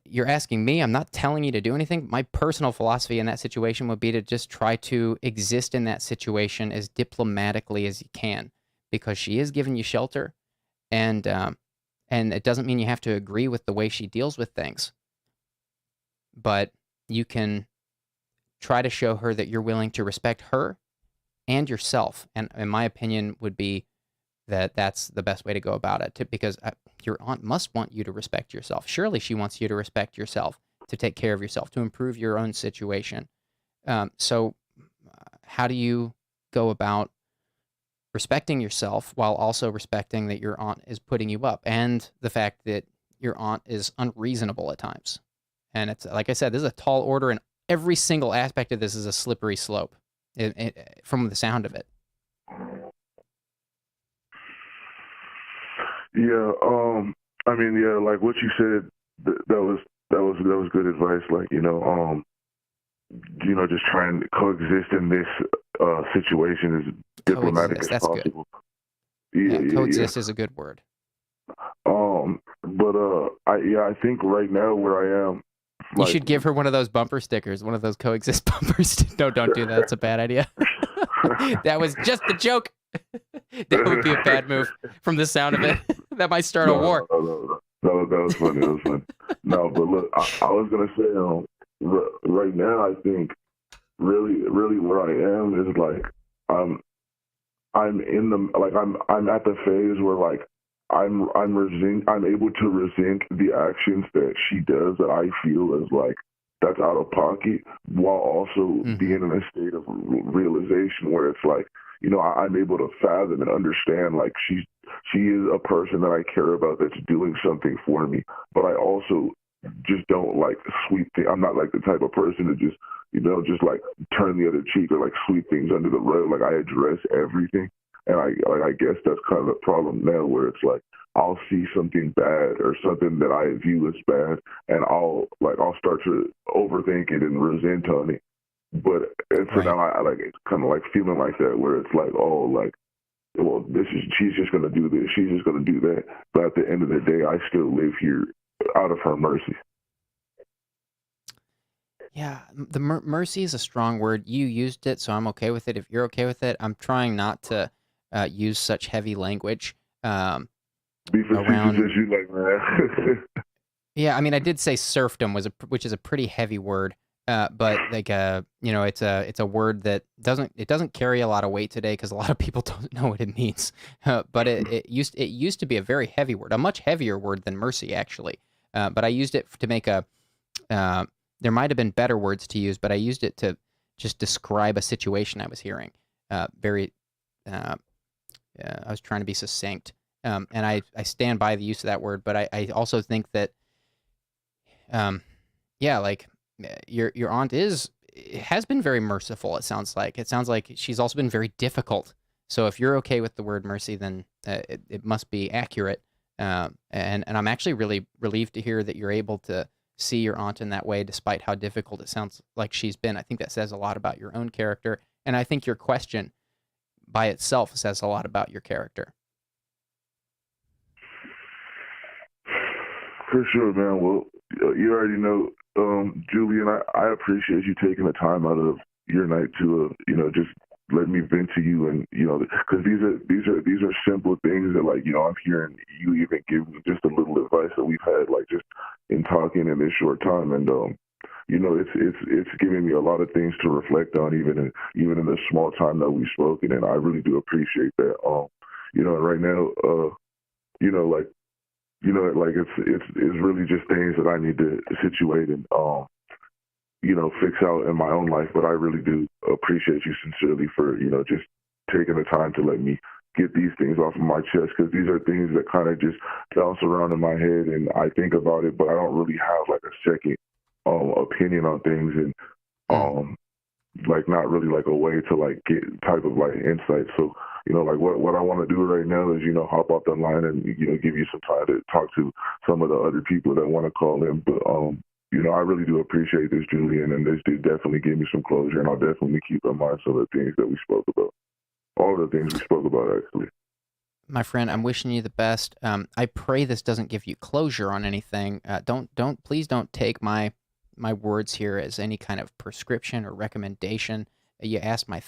Speaker 1: You're asking me, I'm not telling you to do anything. My personal philosophy in that situation would be to just try to exist in that situation as diplomatically as you can, because she is giving you shelter, and it doesn't mean you have to agree with the way she deals with things, but you can try to show her that you're willing to respect her and yourself. And in my opinion would be that that's the best way to go about it, because your aunt must want you to respect yourself. Surely she wants you to respect yourself, to take care of yourself, to improve your own situation. So how do you go about respecting yourself while also respecting that your aunt is putting you up, and the fact that your aunt is unreasonable at times? And it's, like I said, this is a tall order, and every single aspect of this is a slippery slope from the sound of it.
Speaker 2: Yeah, I mean, yeah, like what you said, that was good advice. Like, just try and coexist in this situation as diplomatic as possible.
Speaker 1: Good. Coexist is a good word.
Speaker 2: I think right now where I am,
Speaker 1: you should give her one of those bumper stickers, one of those coexist bumpers. No, don't do that. It's a bad idea. That was just a joke. That would be a bad move from the sound of it. That might start a war.
Speaker 2: No, that was funny. That was funny. No, but look, I was gonna say, right now, I think really where I am is like I'm at the phase where like I'm able to resent the actions that she does that I feel is like that's out of pocket, while also being in a state of realization where it's like, I'm able to fathom and understand, like, she is a person that I care about that's doing something for me, but I also just don't like sweep things. I'm not like the type of person to just like turn the other cheek or like sweep things under the rug. Like, I address everything. And I guess that's kind of the problem now, where it's like I'll see something bad or something that I view as bad, and I'll start to overthink it and resent on it. But so now I like, it's kind of like feeling like that, where it's like, oh, like, well, she's just gonna do this, she's just gonna do that. But at the end of the day, I still live here out of her mercy.
Speaker 1: Yeah, the mercy is a strong word. You used it, so I'm okay with it. If you're okay with it, I'm trying not to use such heavy language
Speaker 2: Be facetious as you like, man.
Speaker 1: Yeah, I mean, I did say serfdom which is a pretty heavy word, but like it's a word that doesn't carry a lot of weight today because a lot of people don't know what it means. But it used to be a very heavy word, a much heavier word than mercy actually. But I used it to make a there might have been better words to use, but I used it to just describe a situation I was hearing. I was trying to be succinct, and I stand by the use of that word. But I also think that, like your aunt has been very merciful. It sounds like she's also been very difficult. So if you're okay with the word mercy, then it must be accurate. And I'm actually really relieved to hear that you're able to see your aunt in that way, despite how difficult it sounds like she's been. I think that says a lot about your own character, and I think your question by itself says a lot about your character.
Speaker 2: For sure, man. Well, you already know, Julian, I appreciate you taking the time out of your night to, just let me vent to you, and because these are simple things that, like, I'm hearing you even give me just a little advice that we've had, like, just in talking in this short time, and it's giving me a lot of things to reflect on, even in the small time that we've spoken, and I really do appreciate that. Right now, like, you know, like it's really just things that I need to situate and you know, fix out in my own life. But I really do appreciate you sincerely for, you know, just taking the time to let me get these things off of my chest, because these are things that kind of just bounce around in my head and I think about it, but I don't really have like a second opinion on things, and like not really like a way to like get type of like insight. So, you know, like what I want to do right now is, you know, hop off the line and, you know, give you some time to talk to some of the other people that want to call in. But, you know, I really do appreciate this, Julian, and this did definitely give me some closure, and I'll definitely keep in mind some of the things that we spoke about. All of the things we spoke about, actually.
Speaker 1: My friend, I'm wishing you the best. I pray this doesn't give you closure on anything. Please don't take my words here as any kind of prescription or recommendation. You asked my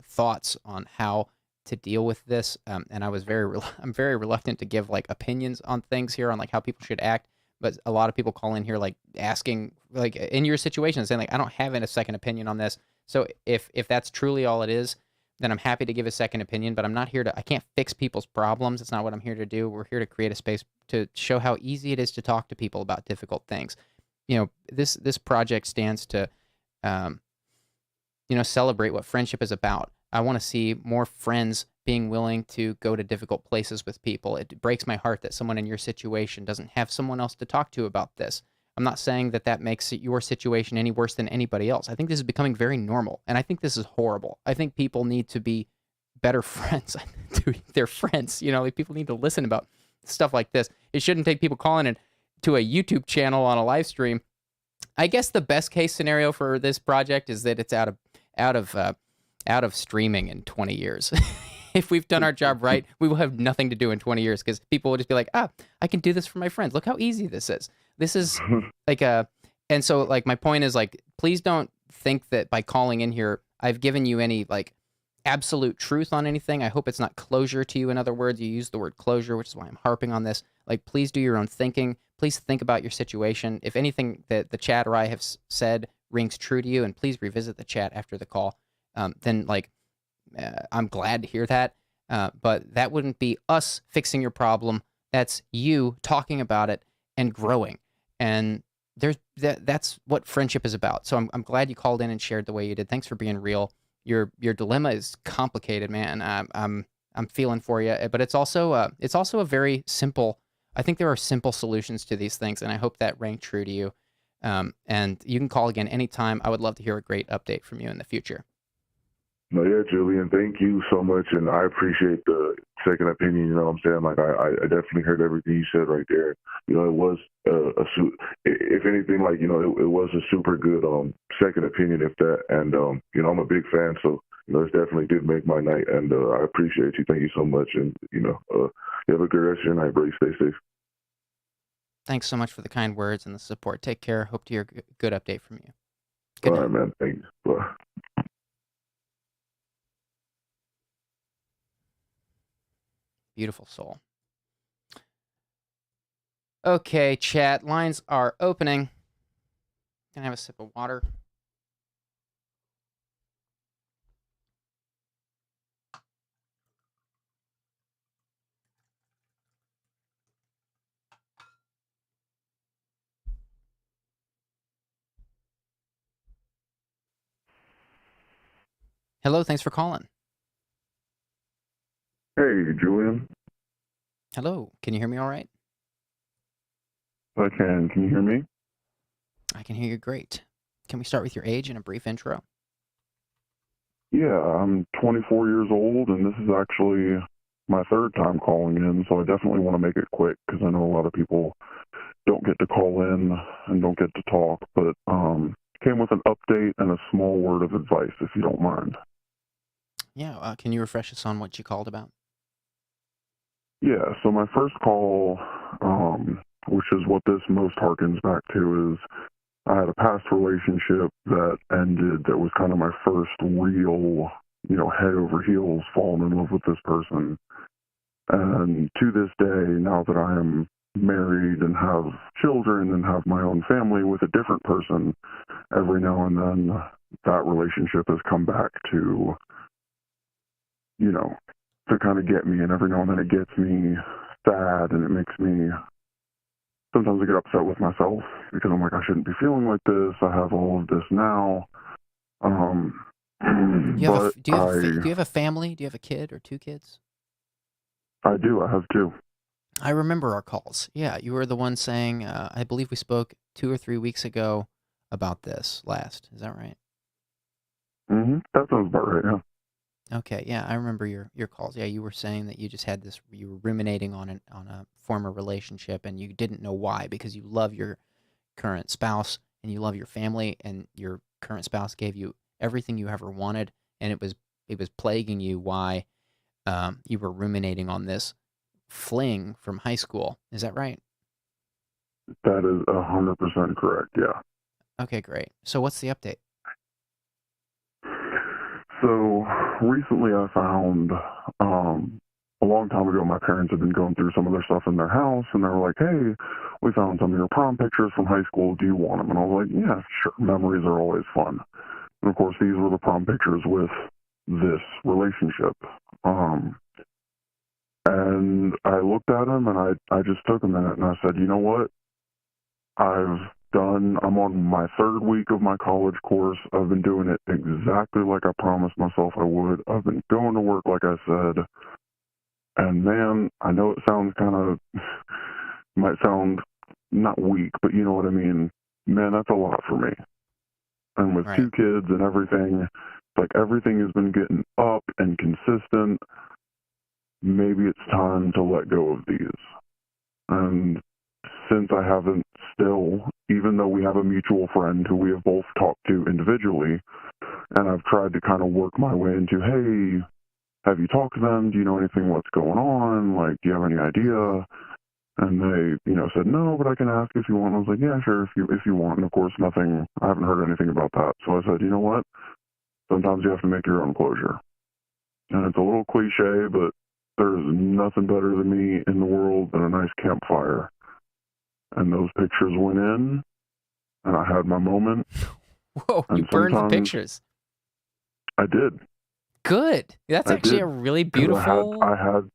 Speaker 1: thoughts on how to deal with this, and I'm very reluctant to give like opinions on things here on like how people should act. But a lot of people call in here like asking, like in your situation, saying like I don't have a second opinion on this. So if that's truly all it is, then I'm happy to give a second opinion. But I'm not here I can't fix people's problems. It's not what I'm here to do. We're here to create a space to show how easy it is to talk to people about difficult things. You know, this project stands to, you know, celebrate what friendship is about. I want to see more friends being willing to go to difficult places with people. It breaks my heart that someone in your situation doesn't have someone else to talk to about this. I'm not saying that makes your situation any worse than anybody else. I think this is becoming very normal, and I think this is horrible. I think people need to be better friends to their friends. You know, like people need to listen about stuff like this. It shouldn't take people calling in to a YouTube channel on a live stream. I guess the best case scenario for this project is that it's out of streaming in 20 years. If we've done our job right, we will have nothing to do in 20 years because people will just be like, I can do this for my friends. Look how easy this is. This is like and so like my point is like, please don't think that by calling in here, I've given you any like absolute truth on anything. I hope it's not closure to you. In other words, you use the word closure, which is why I'm harping on this. Like, please do your own thinking. Please think about your situation. If anything that the chat or I have said rings true to you, and please revisit the chat after the call, then like, I'm glad to hear that. But that wouldn't be us fixing your problem. That's you talking about it and growing. And that's what friendship is about. So I'm glad you called in and shared the way you did. Thanks for being real. Your dilemma is complicated, man. I'm feeling for you, but it's also a very simple. I think there are simple solutions to these things, and I hope that rang true to you. And you can call again anytime. I would love to hear a great update from you in the future.
Speaker 2: No, yeah, Julian, thank you so much, and I appreciate the second opinion. You know what I'm saying? Like, I definitely heard everything you said right there. You know, it was if anything, like, you know, it was a super good second opinion, if that. And you know, I'm a big fan, so you know, it definitely did make my night, and I appreciate you. Thank you so much, and you know, you have a good rest of your night, buddy. Stay safe.
Speaker 1: Thanks so much for the kind words and the support. Take care. Hope to hear a good update from you. Good
Speaker 2: All
Speaker 1: night.
Speaker 2: right, man. Thanks. Bye.
Speaker 1: Beautiful soul. Okay, chat. Lines are opening. Gonna have a sip of water. Hello, thanks for calling.
Speaker 2: Hey, Julian.
Speaker 1: Hello, can you hear me all right?
Speaker 2: I can. Can you hear me?
Speaker 1: I can hear you great. Can we start with your age and a brief intro?
Speaker 2: Yeah, I'm 24 years old, and this is actually my third time calling in, so I definitely want to make it quick because I know a lot of people don't get to call in and don't get to talk, but came with an update and a small word of advice, if you don't mind.
Speaker 1: Yeah, can you refresh us on what you called about?
Speaker 2: Yeah, so my first call, which is what this most harkens back to, is I had a past relationship that ended that was kind of my first real, you know, head over heels falling in love with this person. And to this day, now that I am married and have children and have my own family with a different person, every now and then that relationship has come back to, you know, to kind of get me. And every now and then it gets me sad and it makes me
Speaker 3: sometimes I get upset with myself because I'm like, I shouldn't be feeling like this. I have all of this now.
Speaker 1: Do you
Speaker 3: But
Speaker 1: do you have a family? Do you have a kid or 2 kids?
Speaker 3: I do. I have 2.
Speaker 1: I remember our calls. Yeah, you were the one saying, I believe we spoke 2 or 3 weeks ago about this last. Is that right?
Speaker 3: That sounds about right, yeah.
Speaker 1: Okay, yeah, I remember your calls. Yeah, you were saying that you just had this, you were ruminating on a former relationship, and you didn't know why, because you love your current spouse and you love your family, and your current spouse gave you everything you ever wanted, and it was plaguing you why you were ruminating on this fling from high school. Is that right?
Speaker 3: That is 100% correct, yeah.
Speaker 1: Okay, great. So what's the update?
Speaker 3: So recently I found, a long time ago, my parents had been going through some of their stuff in their house, and they were like, hey, we found some of your prom pictures from high school. Do you want them? And I was like, yeah, sure. Memories are always fun. And of course, these were the prom pictures with this relationship. And I looked at them, and I just took a minute, and I said, you know what? I'm on my 3rd week of my college course. I've been doing it exactly like I promised myself I would. I've been going to work like I said. And man, I know it sounds might sound not weak, but you know what I mean. Man, that's a lot for me. And with
Speaker 1: Right.
Speaker 3: 2 kids and everything, it's like everything has been getting up and consistent. Maybe it's time to let go of these. And since I haven't still, even though we have a mutual friend who we have both talked to individually, and I've tried to kind of work my way into, hey, have you talked to them? Do you know anything what's going on? Like, do you have any idea? And they, said, no, but I can ask if you want. I was like, yeah, sure, if you want. And of course, nothing, I haven't heard anything about that. So I said, you know what? Sometimes you have to make your own closure. And it's a little cliche, but there's nothing better than me in the world than a nice campfire. And those pictures went in, and I had my moment.
Speaker 1: Whoa, you burned the pictures.
Speaker 3: I did.
Speaker 1: Good. That's actually a really beautiful...
Speaker 3: I had.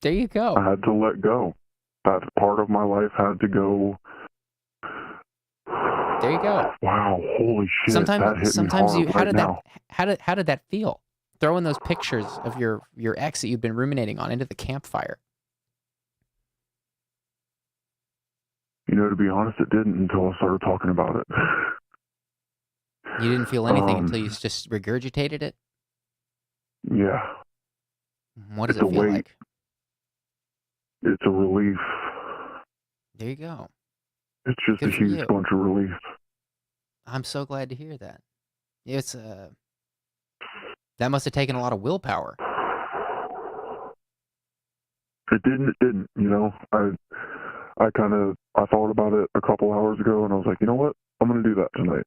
Speaker 1: There you go.
Speaker 3: I had to let go. That part of my life had to go.
Speaker 1: There you go.
Speaker 3: Wow, holy shit!
Speaker 1: Sometimes
Speaker 3: me hard now.
Speaker 1: How did that feel? Throwing those pictures of your ex that you'd been ruminating on into the campfire.
Speaker 3: To be honest, it didn't until I started talking about it.
Speaker 1: You didn't feel anything until you just regurgitated it?
Speaker 3: Yeah.
Speaker 1: What does it feel like?
Speaker 3: It's a relief.
Speaker 1: There you go.
Speaker 3: It's just a huge bunch of relief.
Speaker 1: I'm so glad to hear that. It's that must have taken a lot of willpower.
Speaker 3: It didn't, I thought about it a couple hours ago, and I was like, you know what? I'm going to do that tonight.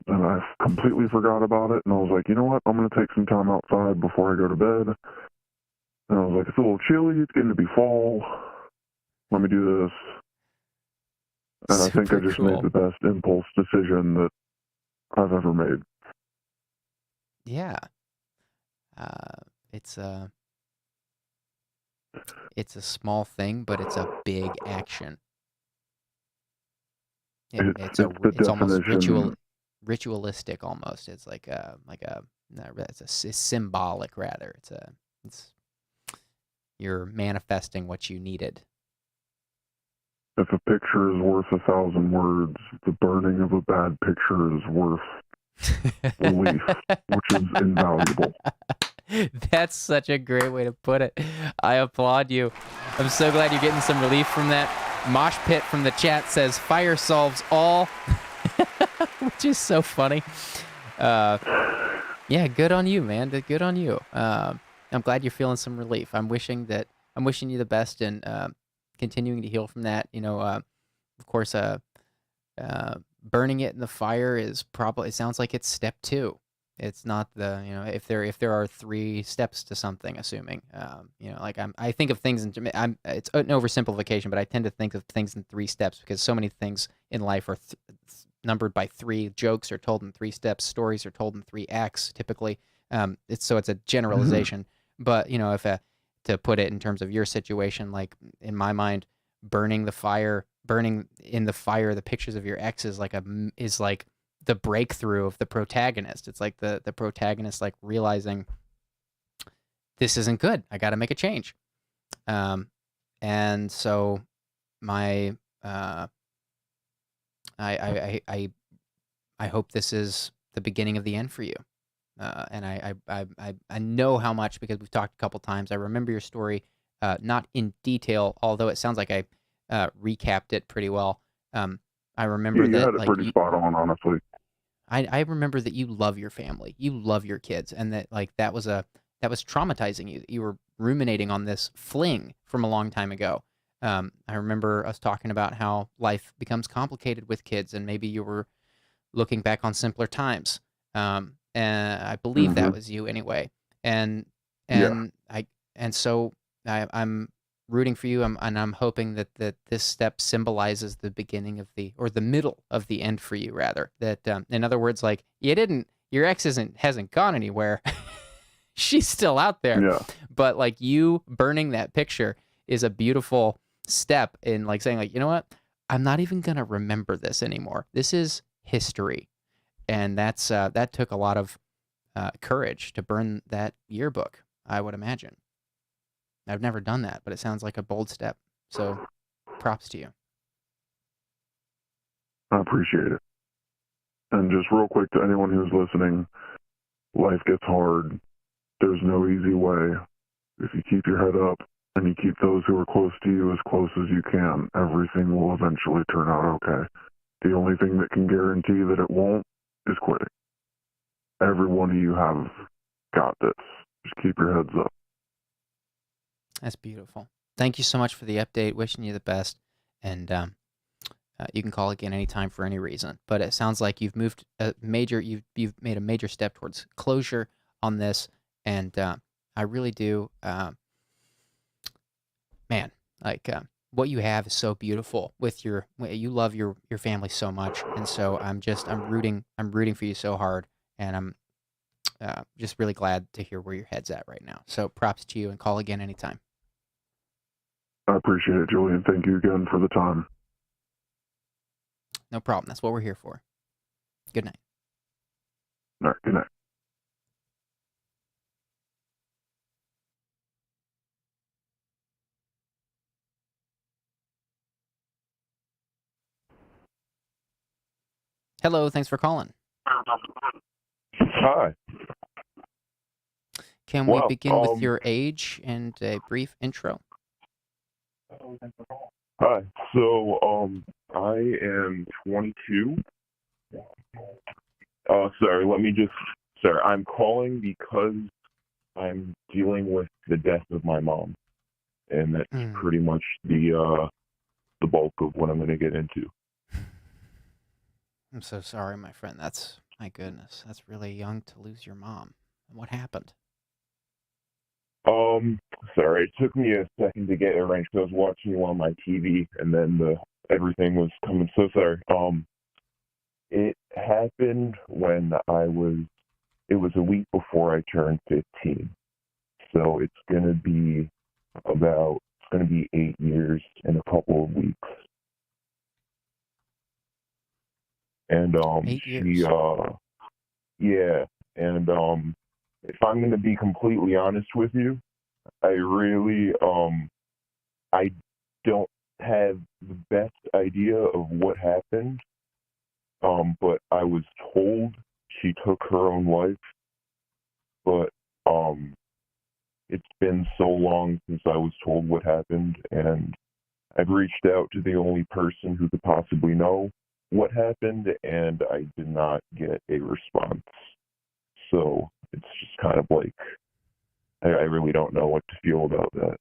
Speaker 3: And I completely forgot about it, and I was like, you know what? I'm going to take some time outside before I go to bed. And I was like, it's a little chilly. It's getting to be fall. Let me do this. And I think I just made the best impulse decision that I've ever made.
Speaker 1: Yeah. It's a small thing, but it's a big action. It's almost ritualistic almost. It's it's symbolic rather. You're manifesting what you needed.
Speaker 3: If a picture is worth 1,000 words, the burning of a bad picture is worth relief, which is invaluable.
Speaker 1: That's such a great way to put it. I applaud you. I'm so glad you're getting some relief from that. Mosh Pit from the chat says, fire solves all, which is so funny. Yeah, good on you, man. Good on you. I'm glad you're feeling some relief. I'm wishing you the best and continuing to heal from that. Of course, burning it in the fire is probably, it sounds like it's step 2. It's not the, if there are 3 steps to something, assuming, I think of things it's an oversimplification, but I tend to think of things in 3 steps because so many things in life are numbered by 3. Jokes are told in 3 steps. Stories are told in 3 acts, typically. It's a generalization, but if to put it in terms of your situation, like in my mind, burning in the fire the pictures of your ex is like the breakthrough of the protagonist. It's like the protagonist like realizing this isn't good. I got to make a change. And so my I hope this is the beginning of the end for you. And I know how much, because we've talked a couple times. I remember your story, not in detail, although it sounds like I recapped it pretty well. I remember
Speaker 3: you
Speaker 1: that
Speaker 3: had it
Speaker 1: like
Speaker 3: pretty spot on, honestly.
Speaker 1: I remember that you love your family, you love your kids, and that like that was traumatizing you. That you were ruminating on this fling from a long time ago. I remember us talking about how life becomes complicated with kids, and maybe you were looking back on simpler times. And I believe that was you anyway. And so I'm rooting for you, and I'm hoping that this step symbolizes the beginning of the middle of the end for you, rather. That in other words, like your ex hasn't gone anywhere. She's still out there.
Speaker 3: Yeah.
Speaker 1: But like you burning that picture is a beautiful step in like saying like, you know what? I'm not even gonna remember this anymore. This is history. And that took a lot of courage to burn that yearbook, I would imagine. I've never done that, but it sounds like a bold step. So props to you.
Speaker 3: I appreciate it. And just real quick to anyone who's listening, life gets hard. There's no easy way. If you keep your head up and you keep those who are close to you as close as you can, everything will eventually turn out okay. The only thing that can guarantee that it won't is quitting. Every one of you have got this. Just keep your heads up.
Speaker 1: That's beautiful. Thank you so much for the update. Wishing you the best. And you can call again anytime for any reason. But it sounds like you've moved you've made a major step towards closure on this. And I really do, man, like what you have is so beautiful with you love your family so much. And so I'm rooting for you so hard. And I'm just really glad to hear where your head's at right now. So props to you, and call again anytime.
Speaker 3: I appreciate it, Julian. Thank you again for the time.
Speaker 1: No problem. That's what we're here for. Good night.
Speaker 3: All right, good night.
Speaker 1: Hello, thanks for calling.
Speaker 2: Hi.
Speaker 1: Can we begin with your age and a brief intro?
Speaker 2: Hi. So, I am 22. Sorry, I'm calling because I'm dealing with the death of my mom, and that's pretty much the bulk of what I'm going to get into.
Speaker 1: I'm so sorry, my friend. My goodness, that's really young to lose your mom. What happened?
Speaker 2: Sorry, it took me a second to get it arranged because I was watching you on my TV, and then everything was coming. So sorry. It happened when it was a week before I turned 15. So it's gonna be 8 years in a couple of weeks. And
Speaker 1: 8 years.
Speaker 2: Yeah, and if I'm gonna be completely honest with you, I really I don't have the best idea of what happened. But I was told she took her own life. But it's been so long since I was told what happened, and I've reached out to the only person who could possibly know what happened, and I did not get a response. So it's just kind of like, I really don't know what to feel about that.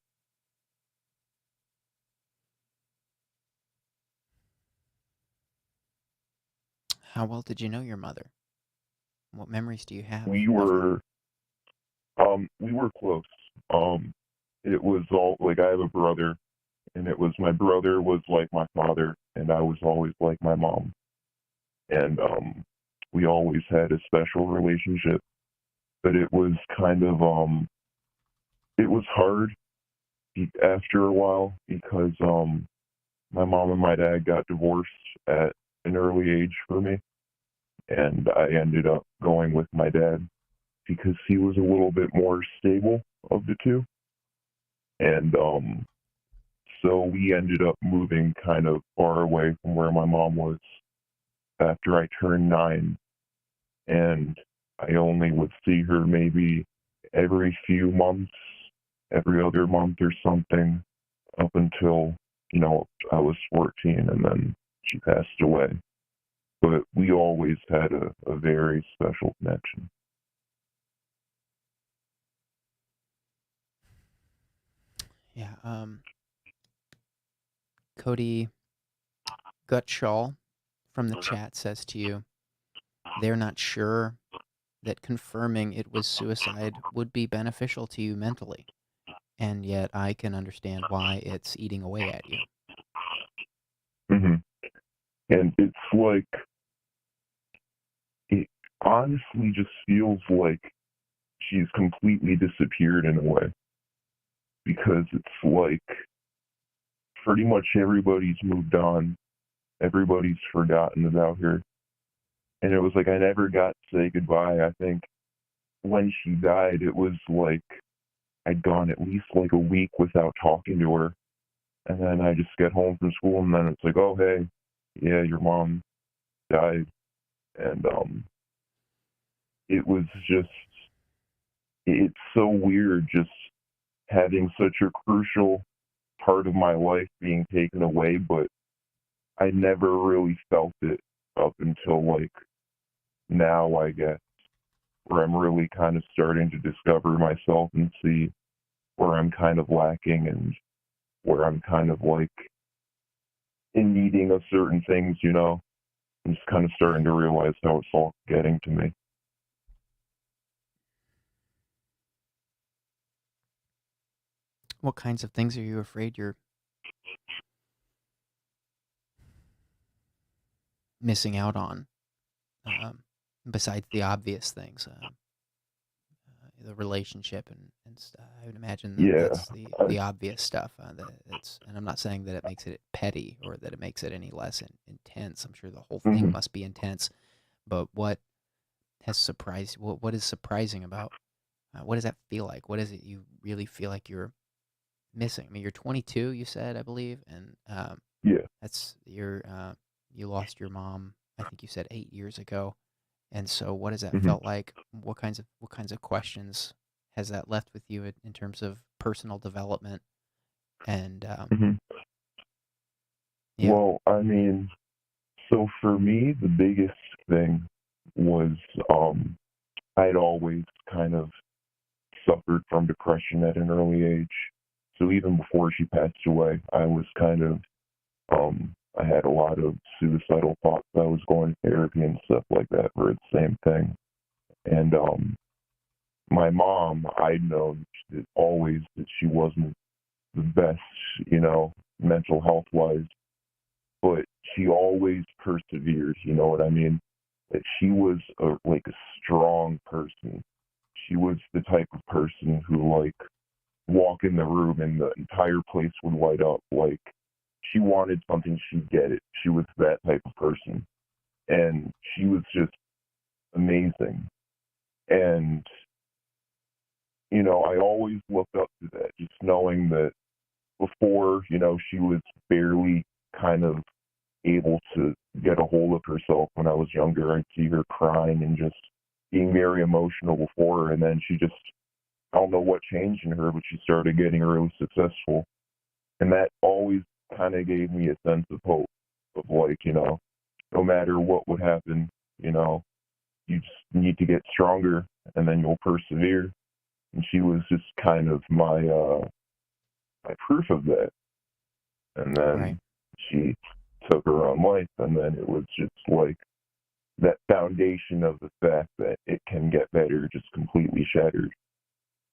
Speaker 1: How well did you know your mother? What memories do you have?
Speaker 2: We were close. It was all like, I have a brother, and it was, my brother was like my father, and I was always like my mom. And we always had a special relationship, but it was kind of it was hard after a while because
Speaker 3: my mom and my dad got divorced at an early age for me, and I ended up going with my dad because he was a little bit more stable of the two. And so we ended up moving kind of far away from where my mom was after I turned 9. And I only would see her maybe every few months, every other month or something, up until, I was 14, and then she passed away. But we always had a very special connection.
Speaker 1: Yeah. Cody Gutschall from the chat says to you, they're not sure that confirming it was suicide would be beneficial to you mentally, and yet I can understand why it's eating away at you.
Speaker 3: Mm-hmm. And it's like, it honestly just feels like she's completely disappeared in a way, because it's like pretty much everybody's moved on, everybody's forgotten about her, and it was like I never got to say goodbye. I think when she died, it was like I'd gone at least like a week without talking to her, and then I just get home from school, and then it's like, oh hey, yeah, your mom died. And it was just, it's so weird just having such a crucial part of my life being taken away, but I never really felt it up until like now, I guess, where I'm really kind of starting to discover myself and see where I'm kind of lacking and where I'm kind of like in needing of certain things, I'm just kind of starting to realize how it's all getting to me.
Speaker 1: What kinds of things are you afraid you're missing out on, besides the obvious things? The relationship and I would imagine that's the obvious stuff. And I'm not saying that it makes it petty or that it makes it any less intense. I'm sure the whole thing must be intense. But what has surprised? What is surprising about? What does that feel like? What is it you really feel like you're missing? I mean, you're 22, you said, I believe, and that's you lost your mom. I think you said 8 years ago. And so what has that felt like? What kinds of questions has that left with you in terms of personal development? And yeah.
Speaker 3: Well, I mean, so for me, the biggest thing was I'd always kind of suffered from depression at an early age. So even before she passed away, I was kind of I had a lot of suicidal thoughts. I was going to therapy and stuff like that for the same thing. And my mom, I'd known always that she wasn't the best, mental health-wise, but she always persevered, you know what I mean? That she was like a strong person. She was the type of person who, like, walk in the room and the entire place would light up. Like, she wanted something, she'd get it. She was that type of person. And she was just amazing. And, I always looked up to that, just knowing that before, she was barely kind of able to get a hold of herself when I was younger. I'd see her crying and just being very emotional before, and then she just, I don't know what changed in her, but she started getting really successful. And that always kind of gave me a sense of hope of, like, no matter what would happen, you just need to get stronger and then you'll persevere. And she was just kind of my proof of that. And then she took her own life, and then it was just like that foundation of the fact that it can get better just completely shattered.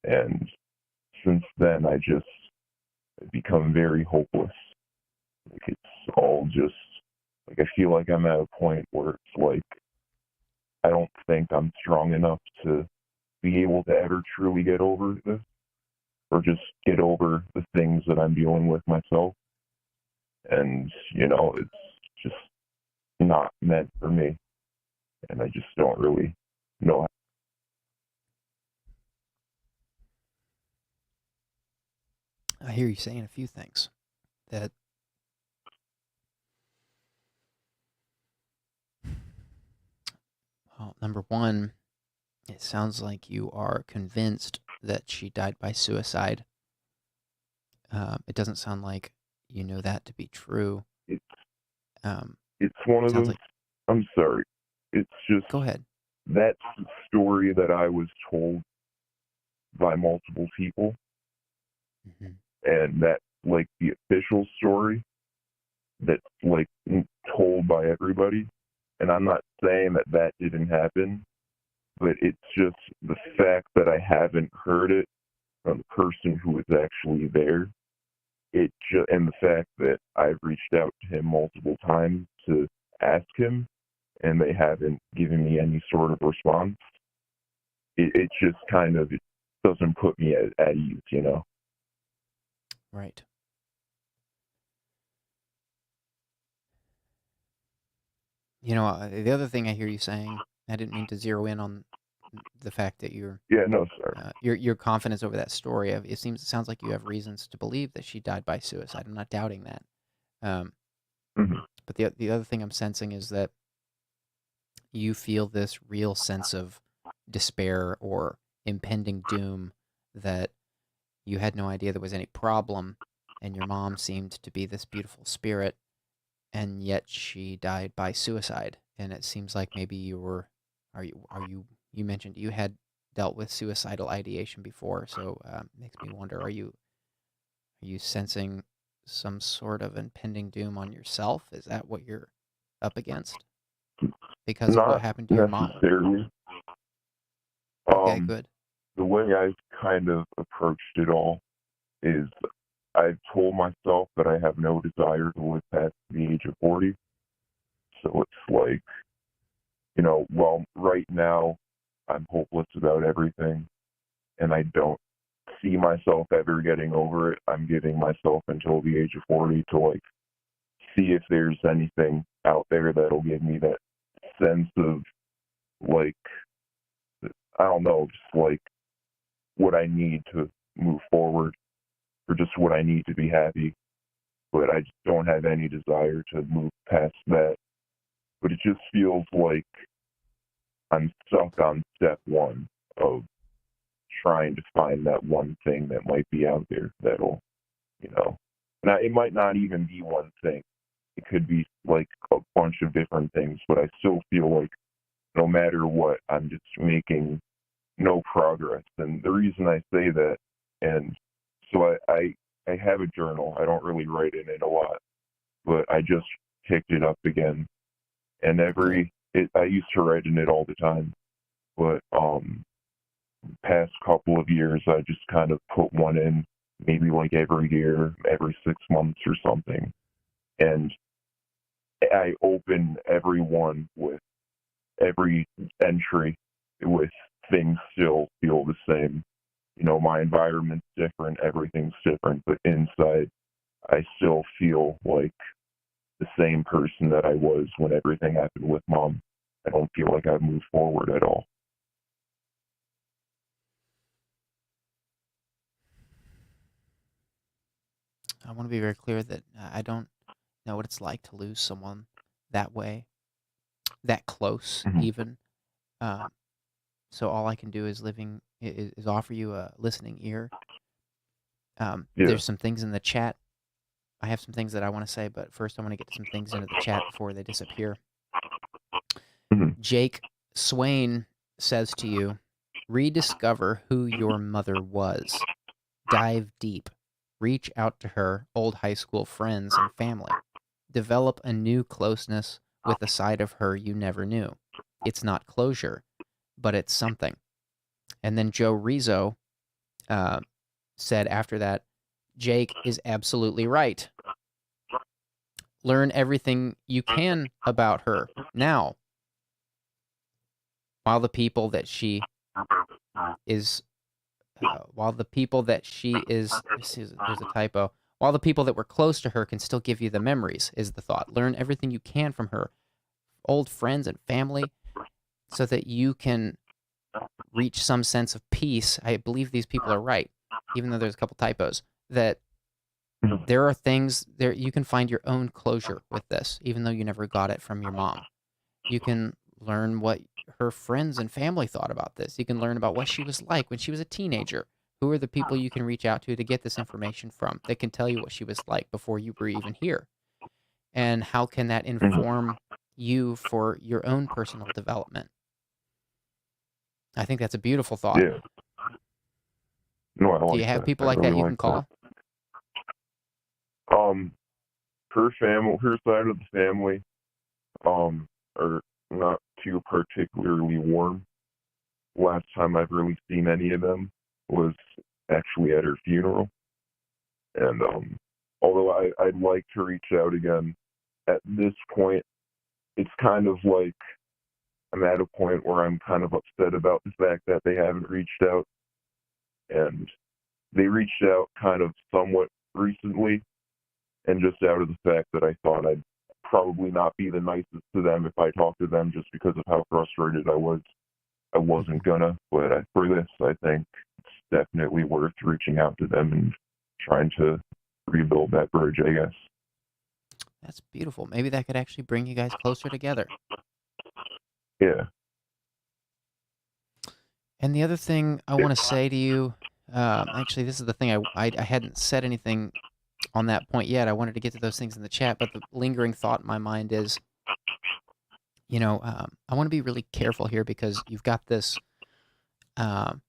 Speaker 3: And since then, I just become very hopeless. Like, it's all just, like, I feel like I'm at a point where it's like, I don't think I'm strong enough to be able to ever truly get over this, or just get over the things that I'm dealing with myself.
Speaker 4: and it's just not meant for me, and I just don't really know.
Speaker 1: I hear you saying a few things. That well, number one, it sounds like you are convinced that she died by suicide. It doesn't sound like you know that to be true.
Speaker 4: It's
Speaker 1: Um,
Speaker 4: it's one of
Speaker 1: sounds
Speaker 4: those.
Speaker 1: like.
Speaker 4: I'm sorry. It's just
Speaker 1: Go ahead.
Speaker 4: that's the story that I was told by multiple people,
Speaker 1: Hmm.
Speaker 4: and that's like the official story that's like told by everybody. And I'm not saying that that didn't happen, but it's just the fact that I haven't heard it from the person who was actually there. And the fact that I've reached out to him multiple times to ask him, and they haven't given me any sort of response. It just kind of, it doesn't put me at ease,
Speaker 1: Right. The other thing I hear you saying, I didn't mean to zero in on the fact that
Speaker 4: Yeah, no, sorry.
Speaker 1: your confidence over that story. It sounds like you have reasons to believe that she died by suicide. I'm not doubting that. Um,
Speaker 4: Hmm.
Speaker 1: but the other thing I'm sensing is that you feel this real sense of despair or impending doom, that you had no idea there was any problem, and your mom seemed to be this beautiful spirit, and yet she died by suicide. And it seems like maybe you mentioned you had dealt with suicidal ideation before, so makes me wonder, are you sensing some sort of impending doom on yourself? Is that what you're up against because of what
Speaker 4: Not
Speaker 1: happened to your mom?
Speaker 4: necessarily.
Speaker 1: Okay, good.
Speaker 4: The way I've kind of approached it all is I've told myself that I have no desire to live past the age of 40. So it's like, well, right now I'm hopeless about everything, and I don't see myself ever getting over it. I'm giving myself until the age of 40 to like see if there's anything out there that'll give me that sense of like, I don't know, just like what I need to move forward, or just what I need to be happy. But I just don't have any desire to move past that. But it just feels like I'm stuck on step one of trying to find that one thing that might be out there that'll, now it might not even be one thing. It could be like a bunch of different things, but I still feel like no matter what, I'm just making no progress. And the reason I say that, and so I have a journal. I don't really write in it a lot, but I just picked it up again. And I used to write in it all the time, but past couple of years, I just kind of put one in, maybe like every year, every 6 months or something. And I open every one with every entry with things still feel the same. My environment's different, everything's different, but inside, I still feel like the same person that I was when everything happened with Mom. I don't feel like I've moved forward at all.
Speaker 1: I want to be very clear that I don't know what it's like to lose someone that way, that close,
Speaker 4: Mm-hmm.
Speaker 1: even. So all I can do is offer you a listening ear.
Speaker 4: Yeah.
Speaker 1: There's some things in the chat. I have some things that I want to say, but first I want to get some things into the chat before they disappear.
Speaker 4: Mm-hmm.
Speaker 1: Jake Swain says to you, rediscover who your mother was. Dive deep. Reach out to her old high school friends and family. Develop a new closeness with a side of her you never knew. It's not closure, but it's something. And then Joe Rizzo said after that, Jake is absolutely right. Learn everything you can about her now, while the people that she is, there's a typo, while the people that were close to her can still give you the memories, is the thought. Learn everything you can from her, old friends and family, so that you can reach some sense of peace. I believe these people are right, even though there's a couple typos, that there are things there you can find your own closure with this, even though you never got it from your mom. You can learn what her friends and family thought about this. You can learn about what she was like when she was a teenager. Who are the people you can reach out to get this information from that can tell you what she was like before you were even here? And how can that inform you for your own personal development? I think that's a beautiful thought.
Speaker 4: Yeah. No, I like
Speaker 1: Do you have
Speaker 4: that.
Speaker 1: people
Speaker 4: I
Speaker 1: like
Speaker 4: really
Speaker 1: that you
Speaker 4: like
Speaker 1: can call?
Speaker 4: that. Her side of the family, are not too particularly warm. Last time I've really seen any of them was actually at her funeral. And although I'd like to reach out again, at this point, it's kind of like I'm at a point where I'm kind of upset about the fact that they haven't reached out. And they reached out kind of somewhat recently, and just out of the fact that I thought I'd probably not be the nicest to them if I talked to them just because of how frustrated I was. I wasn't gonna, but for this, I think it's definitely worth reaching out to them and trying to rebuild that bridge, I guess.
Speaker 1: That's beautiful. Maybe that could actually bring you guys closer together.
Speaker 4: Yeah.
Speaker 1: And the other thing I want to say to you, actually, this is the thing I hadn't said anything on that point yet. I wanted to get to those things in the chat, but the lingering thought in my mind is, I want to be really careful here because you've got this. To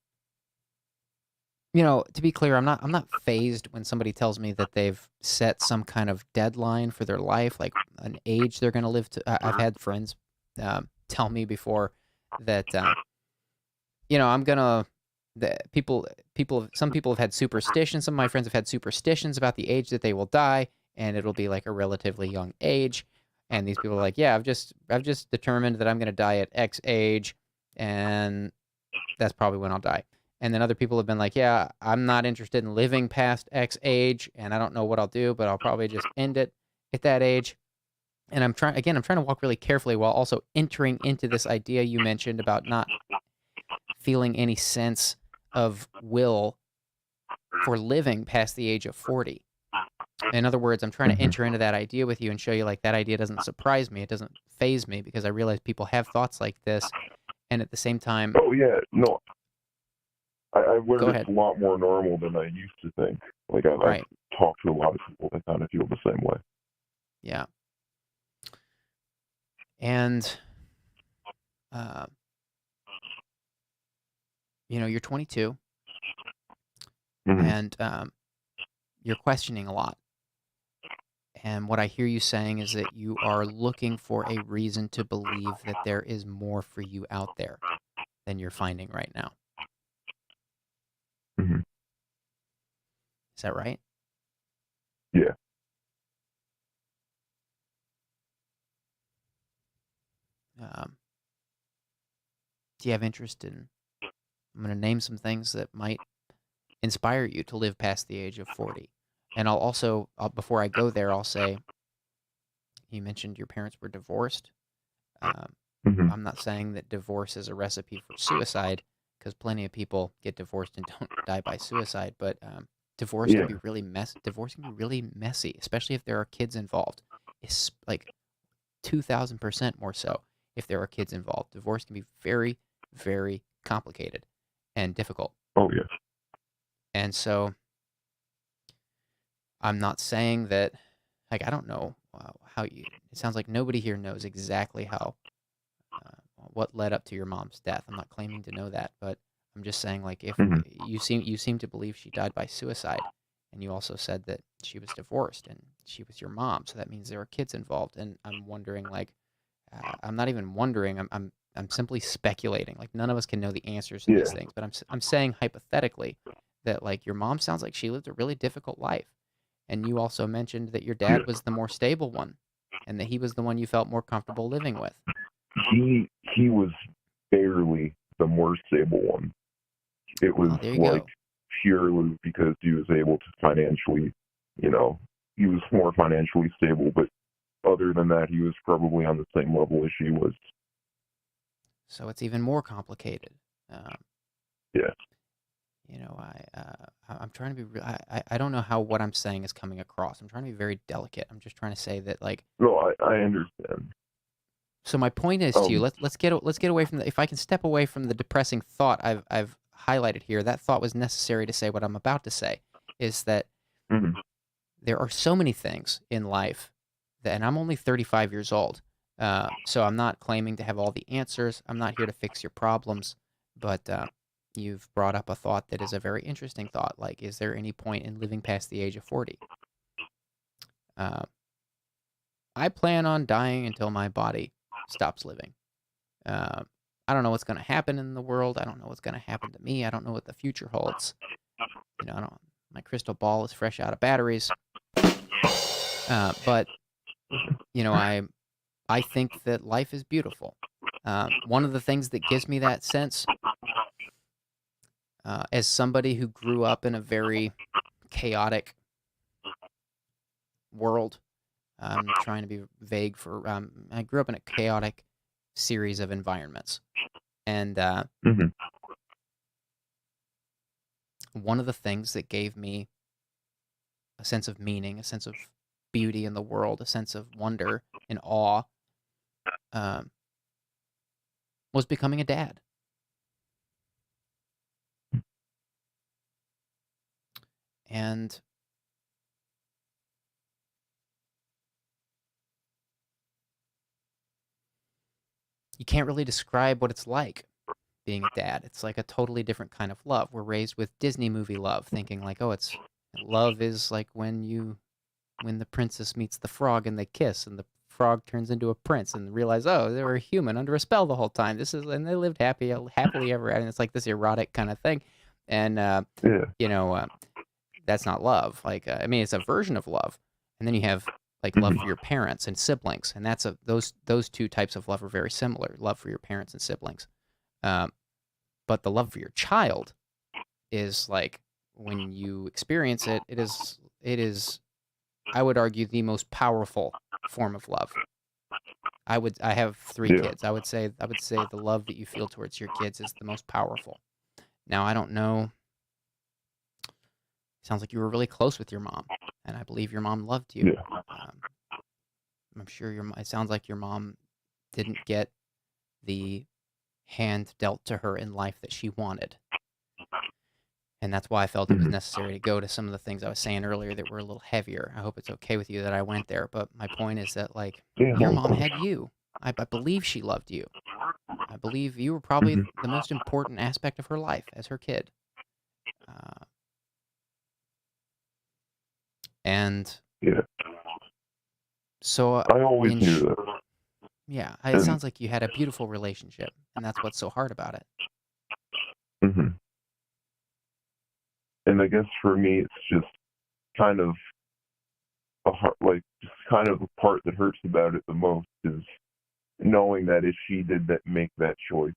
Speaker 1: be clear, I'm not fazed when somebody tells me that they've set some kind of deadline for their life, like an age they're going to live to. I've had friends tell me before that, I'm gonna. Some people have had superstitions. Some of my friends have had superstitions about the age that they will die, and it'll be like a relatively young age. And these people are like, yeah, I've just determined that I'm going to die at X age, and that's probably when I'll die. And then other people have been like, yeah, I'm not interested in living past X age, and I don't know what I'll do, but I'll probably just end it at that age. And I'm trying to walk really carefully while also entering into this idea you mentioned about not feeling any sense of will for living past the age of 40. In other words, I'm trying to enter into that idea with you and show you like that idea doesn't surprise me. It doesn't faze me because I realize people have thoughts like this. And at the same time...
Speaker 4: Oh, yeah. No. I've learned
Speaker 1: Go
Speaker 4: it's
Speaker 1: ahead.
Speaker 4: a lot more normal than I used to think. Like, I've talked to a lot of people that kind of feel the same way.
Speaker 1: Yeah. And, you're 22. And you're questioning a lot. And what I hear you saying is that you are looking for a reason to believe that there is more for you out there than you're finding right now.
Speaker 4: Mm-hmm.
Speaker 1: Is that right?
Speaker 4: Yeah.
Speaker 1: Do you have interest in... I'm going to name some things that might inspire you to live past the age of 40. And I'll also, before I go there, I'll say, you mentioned your parents were divorced. I'm not saying that divorce is a recipe for suicide, because plenty of people get divorced and don't die by suicide. But divorce can be really Divorce can be really messy, especially if there are kids involved. It's like 2,000% more so if there are kids involved. Divorce can be very, very complicated and difficult.
Speaker 4: Oh, yeah.
Speaker 1: And so I'm not saying that, like, I don't know how you... It sounds like nobody here knows exactly how... what led up to your mom's death. I'm not claiming to know that, but I'm just saying, like, if you seem to believe she died by suicide, and you also said that she was divorced and she was your mom, so that means there are kids involved. And I'm wondering, like, I'm not even wondering. I'm simply speculating. Like, none of us can know the answers to these things, but I'm saying hypothetically that, like, your mom sounds like she lived a really difficult life, and you also mentioned that your dad was the more stable one, and that he was the one you felt more comfortable living with.
Speaker 4: He was barely the more stable one. It was like purely because he was able to financially you know, he was more financially stable, but other than that, he was probably on the same level as she was.
Speaker 1: So it's even more complicated.
Speaker 4: Yeah.
Speaker 1: You know, I'm trying to be. I don't know how what I'm saying is coming across. I'm trying to be very delicate. I'm just trying to say that, like.
Speaker 4: No, I understand.
Speaker 1: So my point is to you. Let's get away from the. If I can step away from the depressing thought I've highlighted here, that thought was necessary to say what I'm about to say. Is that
Speaker 4: Mhm.
Speaker 1: there are so many things in life that, and I'm only 35 years old, so I'm not claiming to have all the answers. I'm not here to fix your problems, but you've brought up a thought that is a very interesting thought. Like, is there any point in living past the age of 40? I plan on dying until my body stops living. I don't know what's going to happen in the world. I don't know what's going to happen to me. I don't know what the future holds. You know, my crystal ball is fresh out of batteries. But you know, I think that life is beautiful. One of the things that gives me that sense, as somebody who grew up in a very chaotic world, I'm trying to be vague for. I grew up in a chaotic series of environments, and
Speaker 4: Mhm.
Speaker 1: one of the things that gave me a sense of meaning, a sense of beauty in the world, a sense of wonder and awe, was becoming a dad. And you can't really describe what it's like being a dad. It's like a totally different kind of love. We're raised with Disney movie love, thinking like, oh, it's love is like when the princess meets the frog and they kiss and the frog turns into a prince and realize, oh, they were a human under a spell the whole time. And they lived happily ever after. And it's like this erotic kind of thing. And
Speaker 4: Yeah.
Speaker 1: you know, that's not love. Like, I mean, it's a version of love. And then you have like love for your parents and siblings, and that's those two types of love are very similar. Love for your parents and siblings. But the love for your child is like when you experience it, it is I would argue the most powerful form of love. I have 3
Speaker 4: Yeah.
Speaker 1: kids. I would say the love that you feel towards your kids is the most powerful. Now, I don't know. Sounds like you were really close with your mom, and I believe your mom loved you.
Speaker 4: Yeah.
Speaker 1: I'm sure it sounds like your mom didn't get the hand dealt to her in life that she wanted. And that's why I felt it was
Speaker 4: Mhm.
Speaker 1: necessary to go to some of the things I was saying earlier that were a little heavier. I hope it's okay with you that I went there. But my point is that, like,
Speaker 4: Yeah.
Speaker 1: your
Speaker 4: No, of
Speaker 1: mom
Speaker 4: course.
Speaker 1: had you. I believe she loved you. I believe you were probably
Speaker 4: Mhm.
Speaker 1: the most important aspect of her life as her kid. And
Speaker 4: Yeah.
Speaker 1: so,
Speaker 4: I always knew that.
Speaker 1: yeah, it
Speaker 4: And
Speaker 1: sounds like you had a beautiful relationship. And that's what's so hard about it.
Speaker 4: mhm. And I guess for me, it's just kind of just kind of the part that hurts about it the most is knowing that if she did make that choice,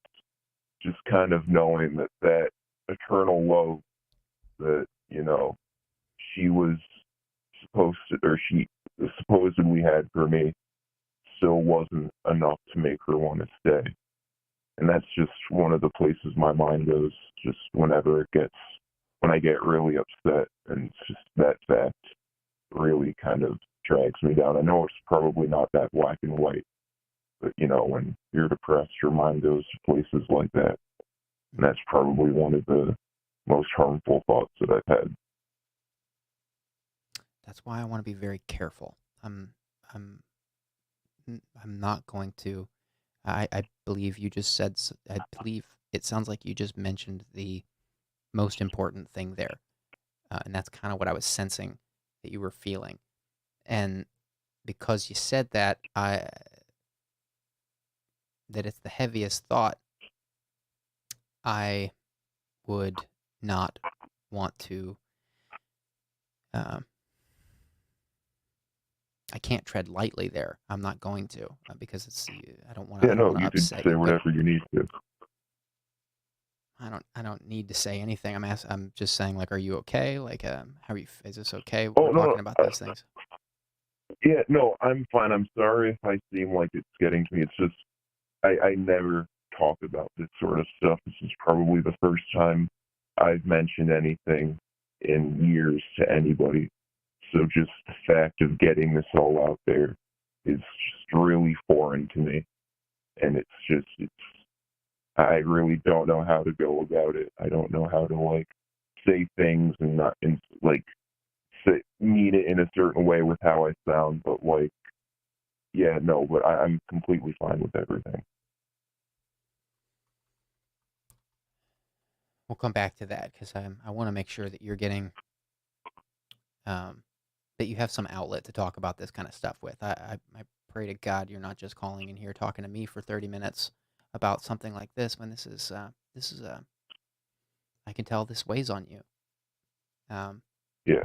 Speaker 4: just kind of knowing that eternal love that, you know, she was supposed to, or she supposedly had for me still wasn't enough to make her want to stay. And that's just one of the places my mind goes just when I get really upset, and it's just that fact really kind of drags me down. I know it's probably not that black and white, but you know, when you're depressed, your mind goes to places like that. And that's probably one of the most harmful thoughts that I've had.
Speaker 1: That's why I want to be very careful. I'm not going to. I believe you just said. I believe it sounds like you just mentioned the most important thing there, and that's kind of what I was sensing that you were feeling. And because you said that, that it's the heaviest thought, I would not want to. I can't tread lightly there. I'm not going to because I don't want
Speaker 4: Yeah,
Speaker 1: to
Speaker 4: no, you could
Speaker 1: upset
Speaker 4: say
Speaker 1: you. But
Speaker 4: whatever you need to.
Speaker 1: I don't need to say anything. I'm just saying, like, are you okay? Like, how are you? Is this okay?
Speaker 4: Oh,
Speaker 1: We're
Speaker 4: no,
Speaker 1: talking about these things.
Speaker 4: yeah, no, I'm fine. I'm sorry if I seem like it's getting to me. It's just I never talk about this sort of stuff. This is probably the first time I've mentioned anything in years to anybody. So just the fact of getting this all out there is just really foreign to me. And I really don't know how to go about it. I don't know how to, like, say things and not, and, like, mean it in a certain way with how I sound. But, like, yeah, no, but I'm completely fine with everything.
Speaker 1: We'll come back to that because I want to make sure that you're getting that you have some outlet to talk about this kind of stuff with. I pray to God you're not just calling in here talking to me for 30 minutes about something like this when this is I can tell this weighs on you.
Speaker 4: Yeah.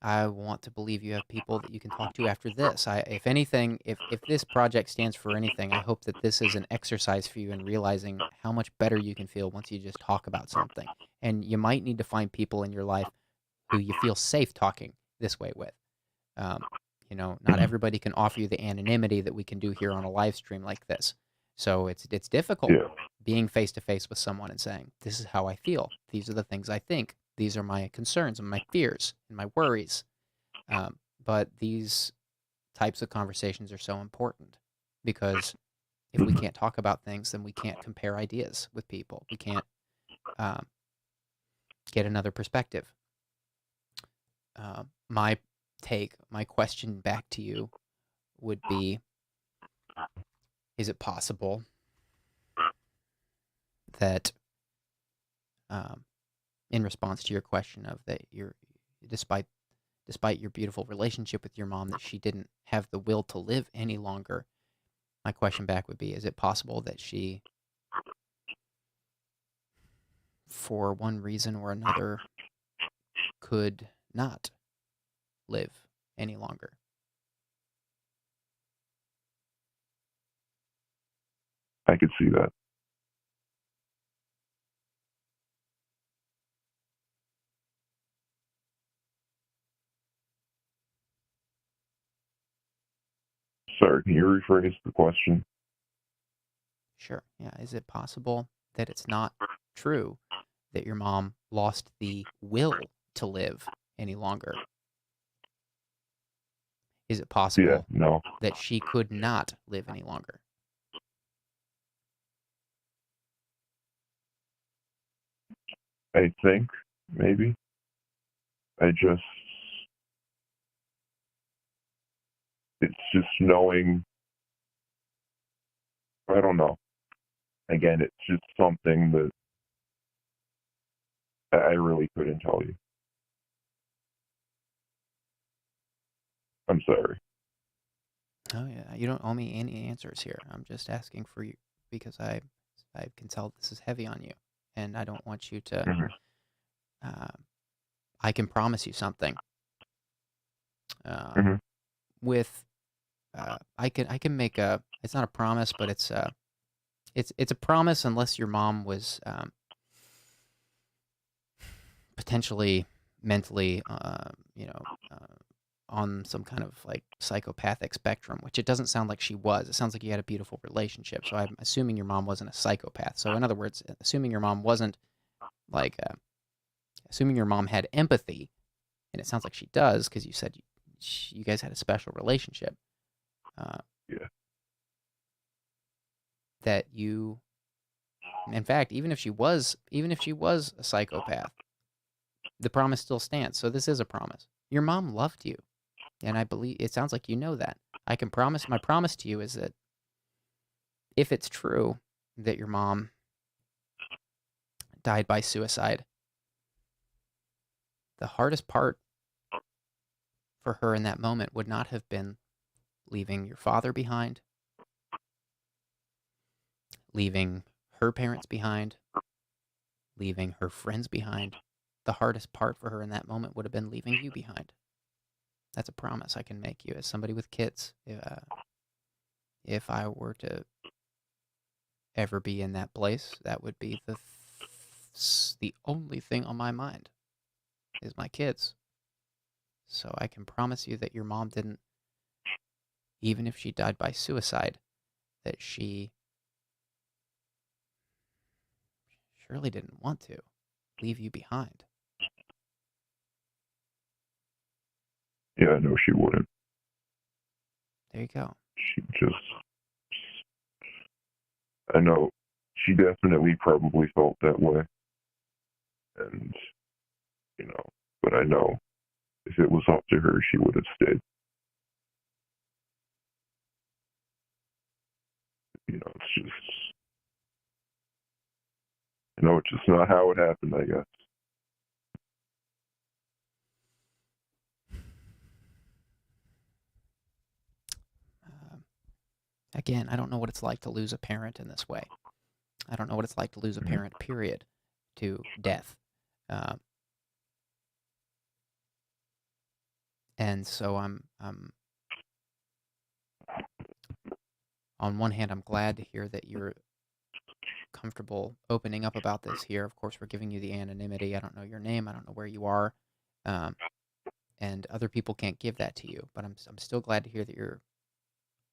Speaker 1: I want to believe you have people that you can talk to after this. If anything, if this project stands for anything, I hope that this is an exercise for you in realizing how much better you can feel once you just talk about something. And you might need to find people in your life who you feel safe talking this way with. Not everybody can offer you the anonymity that we can do here on a live stream like this. So it's difficult
Speaker 4: Yeah.
Speaker 1: being face to face with someone and saying, "This is how I feel. These are the things I think. These are my concerns and my fears and my worries." But these types of conversations are so important because if we can't talk about things, then we can't compare ideas with people. We can't get another perspective. My question back to you would be, is it possible that, in response to your question of that despite your beautiful relationship with your mom, that she didn't have the will to live any longer, my question back would be, is it possible that she, for one reason or another, could not live any longer?
Speaker 4: I could see that. Sorry, can you rephrase the question?
Speaker 1: Sure. Yeah. Is it possible that it's not true that your mom lost the will to live any longer? Is it
Speaker 4: Yeah,
Speaker 1: possible
Speaker 4: no.
Speaker 1: that she could not live any longer?
Speaker 4: I think maybe. It's just knowing, I don't know. Again, it's just something that I really couldn't tell you. I'm sorry.
Speaker 1: Oh yeah, you don't owe me any answers here. I'm just asking for you because I can tell this is heavy on you, and I don't want you to.
Speaker 4: Mhm.
Speaker 1: I can promise you something.
Speaker 4: Mhm.
Speaker 1: With I can make a. It's not a promise, but it's a promise unless your mom was potentially mentally, on some kind of like psychopathic spectrum, which it doesn't sound like she was. It sounds like you had a beautiful relationship. So I'm assuming your mom wasn't a psychopath. So in other words, assuming your mom wasn't like, assuming your mom had empathy, and it sounds like she does because you said you guys had a special relationship.
Speaker 4: Yeah.
Speaker 1: That you, in fact, even if she was a psychopath, the promise still stands. So this is a promise. Your mom loved you. And I believe it sounds like you know that. I can promise, my promise to you is that if it's true that your mom died by suicide, the hardest part for her in that moment would not have been leaving your father behind, leaving her parents behind, leaving her friends behind. The hardest part for her in that moment would have been leaving you behind. That's a promise I can make you as somebody with kids. If I were to ever be in that place, that would be the the only thing on my mind is my kids. So I can promise you that your mom didn't, even if she died by suicide, that she surely didn't want to leave you behind.
Speaker 4: Yeah, no, she wouldn't.
Speaker 1: There you go.
Speaker 4: She just, I know, she definitely probably felt that way. And, but I know if it was up to her, she would have stayed. It's just, it's just not how it happened, I guess.
Speaker 1: Again, I don't know what it's like to lose a parent in this way. I don't know what it's like to lose a parent, period, to death. And so I'm on one hand, I'm glad to hear that you're comfortable opening up about this here. Of course, we're giving you the anonymity. I don't know your name. I don't know where you are. And other people can't give that to you. But I'm still glad to hear that you're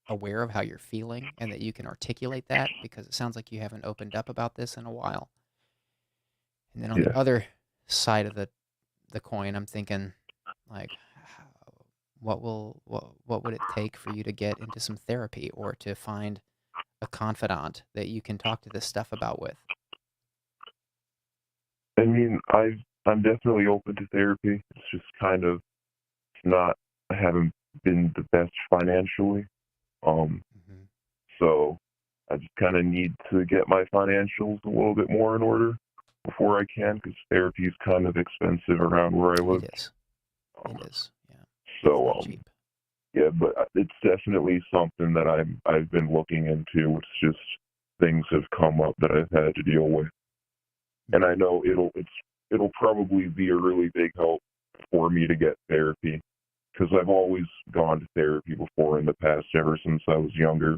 Speaker 1: aware of how you're feeling and that you can articulate that, because it sounds like you haven't opened up about this in a while. And then on the other side of the coin, I'm thinking, like, what would it take for you to get into some therapy or to find a confidant that you can talk to this stuff about with?
Speaker 4: I mean, I'm definitely open to therapy. It's just kind of not, I haven't been the best financially. So I just kind of need to get my financials a little bit more in order before I can, because therapy is kind of expensive around where I live.
Speaker 1: It is. It is, yeah.
Speaker 4: So,
Speaker 1: It's not cheap.
Speaker 4: Yeah, but it's definitely something that I've been looking into. It's just things have come up that I've had to deal with, and I know it'll probably be a really big help for me to get therapy, because I've always gone to therapy before in the past, ever since I was younger.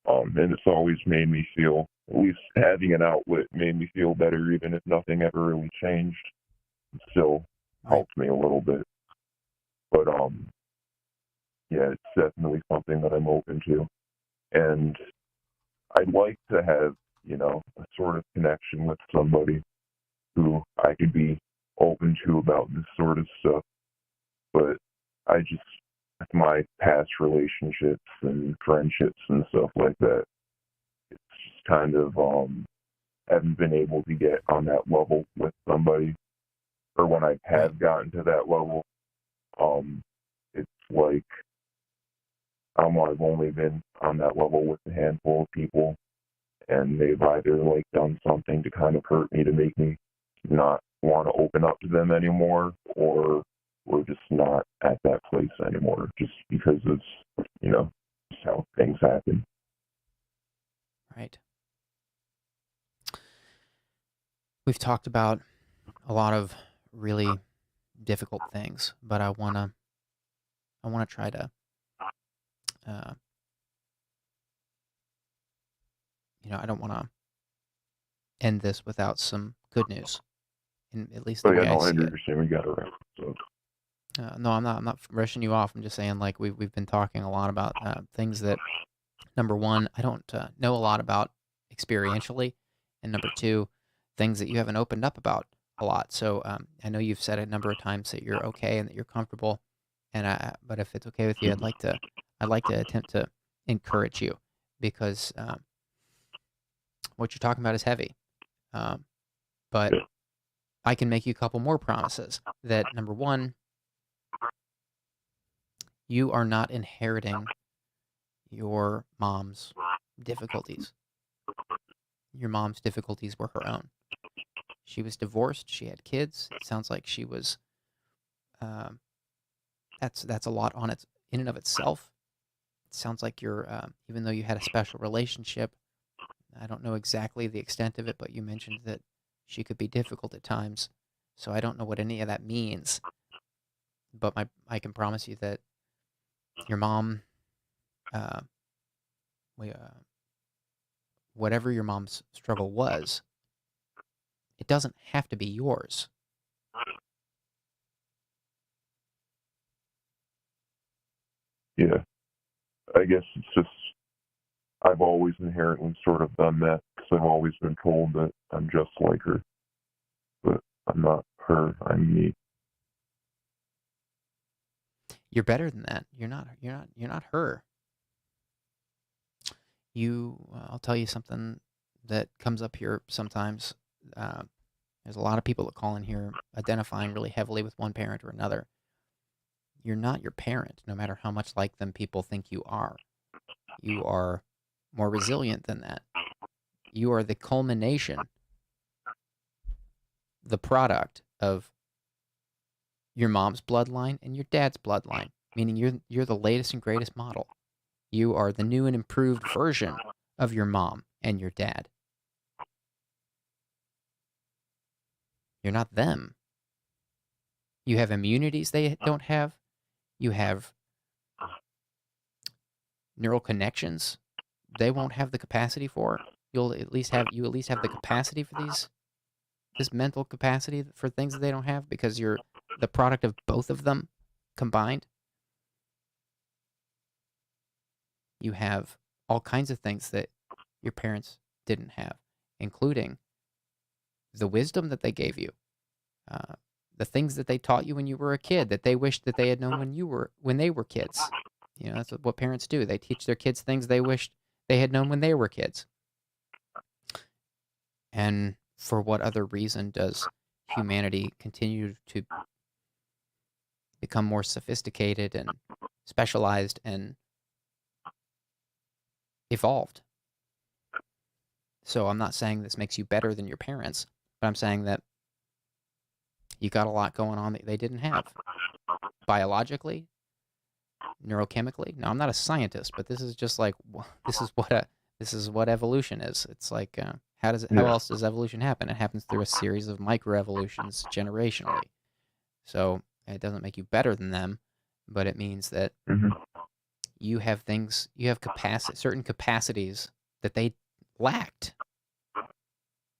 Speaker 4: And it's always made me feel, at least having an outlet made me feel better, even if nothing ever really changed. It still helped me a little bit. But yeah, it's definitely something that I'm open to. And I'd like to have, a sort of connection with somebody who I could be open to about this sort of stuff. But I just, with my past relationships and friendships and stuff like that, it's just kind of, haven't been able to get on that level with somebody. Or when I have gotten to that level, it's like, I've only been on that level with a handful of people, and they've either done something to kind of hurt me to make me not want to open up to them anymore, or we're just not at that place anymore, just because of just how things happen.
Speaker 1: Right. We've talked about a lot of really difficult things, but I wanna try to I don't want to end this without some good news, in at least the way I see it.
Speaker 4: Understand. We got it right. So.
Speaker 1: No, I'm not rushing you off. I'm just saying, we've been talking a lot about things that, number one, I don't know a lot about experientially, and number two, things that you haven't opened up about a lot. So I know you've said a number of times that you're okay and that you're comfortable, but if it's okay with you, I'd like to attempt to encourage you, because what you're talking about is heavy. But I can make you a couple more promises. That, number one, you are not inheriting your mom's difficulties. Your mom's difficulties were her own. She was divorced. She had kids. It sounds like she was. That's a lot on its in and of itself. It sounds like you're, even though you had a special relationship, I don't know exactly the extent of it, but you mentioned that she could be difficult at times. So I don't know what any of that means. But I can promise you that your mom, whatever your mom's struggle was, It doesn't have to be yours.
Speaker 4: Yeah. I guess it's just, I've always inherently sort of done that because I've always been told that I'm just like her. But I'm not her, I'm me.
Speaker 1: You're better than that. You're not her. I'll tell you something that comes up here sometimes. There's a lot of people that call in here identifying really heavily with one parent or another. You're not your parent, no matter how much like them people think you are. You are more resilient than that. You are the culmination, the product of your mom's bloodline and your dad's bloodline, meaning you're the latest and greatest model. You are the new and improved version of your mom and your dad. You're not them. You have immunities they don't have. You have neural connections they won't have the capacity for. You at least have the capacity for this mental capacity for things that they don't have because you're the product of both of them combined. You have all kinds of things that your parents didn't have, including the wisdom that they gave you, the things that they taught you when you were a kid that they wished that they had known when they were kids. You know, that's what parents do. They teach their kids things they wished they had known when they were kids. And for what other reason does humanity continue to become more sophisticated and specialized and evolved? So I'm not saying this makes you better than your parents, but I'm saying that you got a lot going on that they didn't have. Biologically, neurochemically. Now, I'm not a scientist, but this is just like this is what evolution is. It's like how else does evolution happen? It happens through a series of microevolutions generationally. So it doesn't make you better than them, but it means that you have certain capacities that they lacked.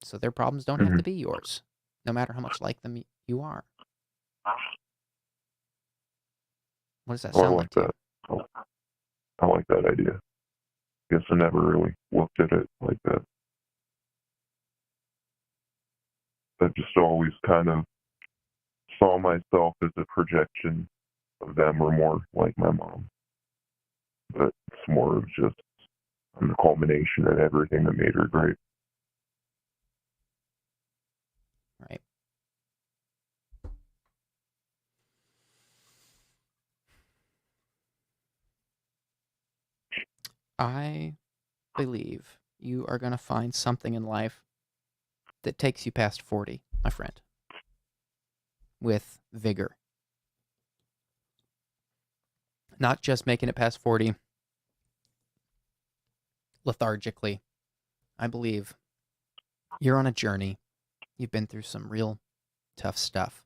Speaker 1: So their problems don't have to be yours, no matter how much like them you are. What does that sound like to you?
Speaker 4: I like that idea. Guess I never really looked at it like that. I just always kind of saw myself as a projection of them or more like my mom. But it's more of just I'm the culmination of everything that made her great.
Speaker 1: Right. I believe you are going to find something in life that takes you past 40, my friend, with vigor. Not just making it past 40 lethargically. I believe you're on a journey. You've been through some real tough stuff.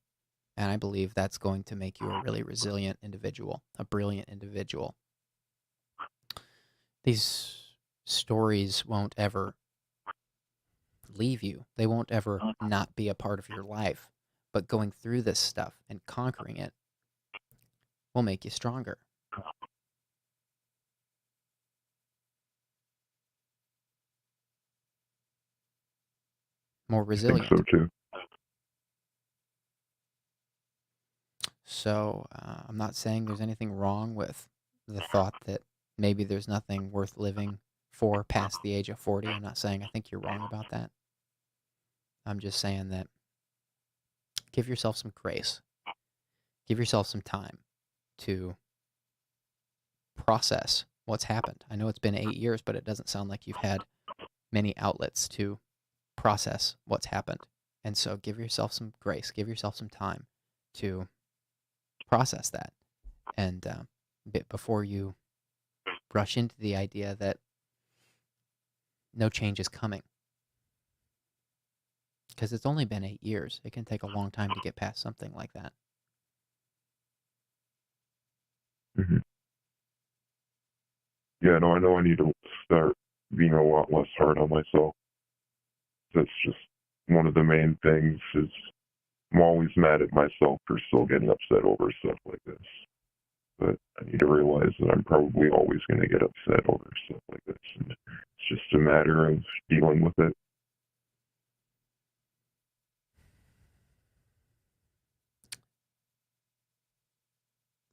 Speaker 1: And I believe that's going to make you a really resilient individual, a brilliant individual. These stories won't ever leave you. They won't ever not be a part of your life. But going through this stuff and conquering it will make you stronger. More resilient.
Speaker 4: I think so too.
Speaker 1: So I'm not saying there's anything wrong with the thought that maybe there's nothing worth living for past the age of 40. I'm not saying I think you're wrong about that. I'm just saying that give yourself some grace. Give yourself some time to process what's happened. I know it's been 8 years, but it doesn't sound like you've had many outlets to process what's happened. And so give yourself some grace. Give yourself some time to process that. And before you rush into the idea that no change is coming. Because it's only been 8 years. It can take a long time to get past something like that.
Speaker 4: Yeah, no, I know I need to start being a lot less hard on myself. That's just one of the main things is I'm always mad at myself for still getting upset over stuff like this. But I need to realize that I'm probably always going to get upset over stuff like this. And it's just a matter of dealing with it.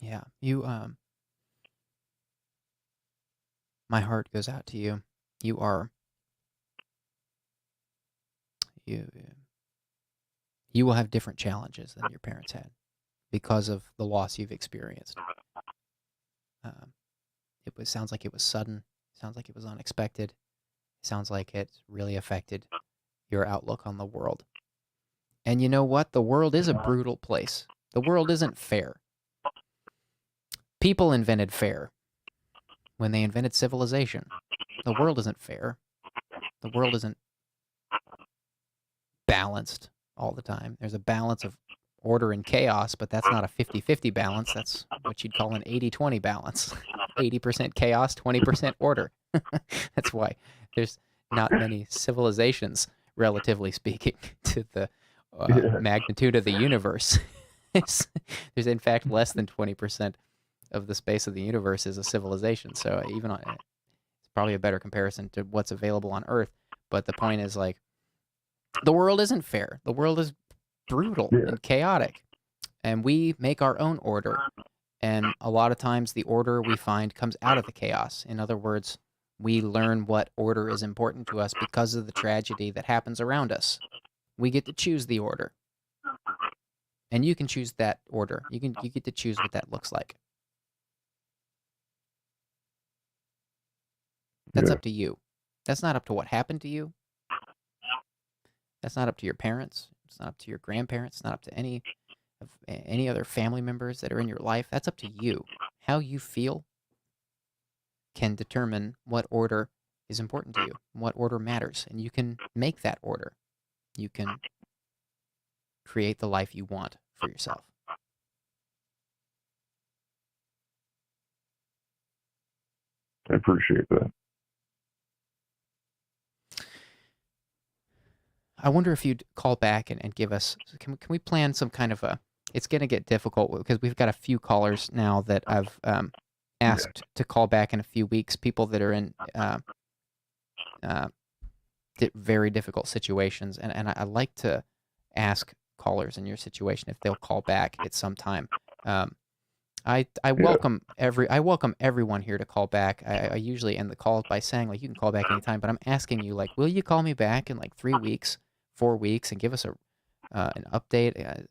Speaker 1: Yeah, you, my heart goes out to you. You are, you will have different challenges than your parents had because of the loss you've experienced. Sounds like it was sudden. Sounds like it was unexpected. Sounds like it really affected your outlook on the world. And you know what? The world is a brutal place. The world isn't fair. People invented fair when they invented civilization. The world isn't fair. The world isn't balanced all the time. There's a balance of order and chaos, but that's not a 50-50 balance. That's what you'd call an 80-20 balance. 80% chaos, 20% order. That's why there's not many civilizations, relatively speaking, to the magnitude of the universe. There's in fact less than 20% of the space of the universe is a civilization. So even on, it's probably a better comparison to what's available on Earth. But the point is, like, the world isn't fair. The world is brutal and chaotic. And we make our own order. And a lot of times the order we find comes out of the chaos. In other words, we learn what order is important to us because of the tragedy that happens around us. We get to choose the order. And you can choose that order. You get to choose what that looks like. That's up to you. That's not up to what happened to you. That's not up to your parents. It's not up to your grandparents. It's not up to any other family members that are in your life. That's up to you. How you feel can determine what order is important to you, what order matters, and you can make that order. You can create the life you want for yourself.
Speaker 4: I appreciate that.
Speaker 1: I wonder if you'd call back and give us, can we plan some kind of a, it's going to get difficult because we've got a few callers now that I've asked to call back in a few weeks, people that are in very difficult situations. And I like to ask callers in your situation if they'll call back at some time. I welcome everyone here to call back. I usually end the call by saying, like, you can call back anytime, but I'm asking you, like, will you call me back in like 3 weeks, 4 weeks, and give us an update?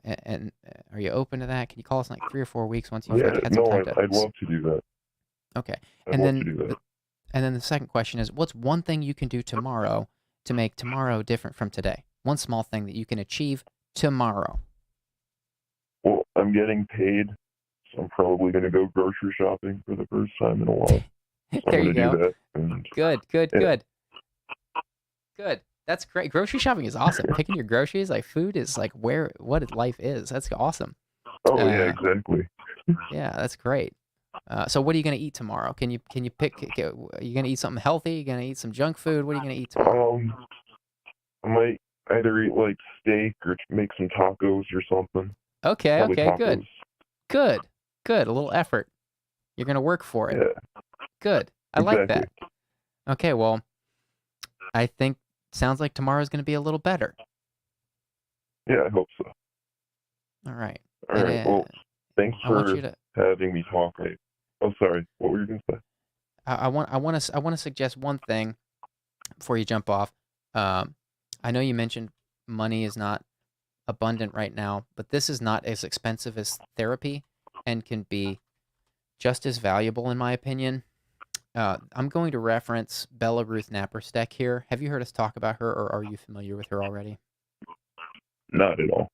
Speaker 1: And are you open to that? Can you call us in like 3 or 4 weeks once you've had some time to?
Speaker 4: I'd love to do that.
Speaker 1: Okay,
Speaker 4: I'd love to do that.
Speaker 1: And then the second question is, what's one thing you can do tomorrow to make tomorrow different from today? One small thing that you can achieve tomorrow.
Speaker 4: Well, I'm getting paid, so I'm probably going to go grocery shopping for the first time in a while. So
Speaker 1: There you go.
Speaker 4: do that, and
Speaker 1: Good. That's great. Grocery shopping is awesome. Picking your groceries, like food, is like what life is. That's awesome.
Speaker 4: yeah, exactly.
Speaker 1: Yeah, that's great. So what are you going to eat tomorrow? Can you pick? Are you going to eat something healthy? Are you going to eat some junk food? What are you going to eat tomorrow?
Speaker 4: I might either eat like steak or make some tacos or something.
Speaker 1: Okay,
Speaker 4: Probably tacos.
Speaker 1: Good. A little effort. You're going to work for it.
Speaker 4: Yeah.
Speaker 1: Good. I like that. Okay, well, I think sounds like tomorrow's going to be a little better.
Speaker 4: Yeah, I hope so.
Speaker 1: All right.
Speaker 4: All right. Well, thanks for having me talk. Sorry. What were you going to say?
Speaker 1: I want to suggest one thing before you jump off. I know you mentioned money is not abundant right now, but this is not as expensive as therapy and can be just as valuable, in my opinion. I'm going to reference Bella Ruth Naparstek here. Have you heard us talk about her, or are you familiar with her already?
Speaker 4: Not at all.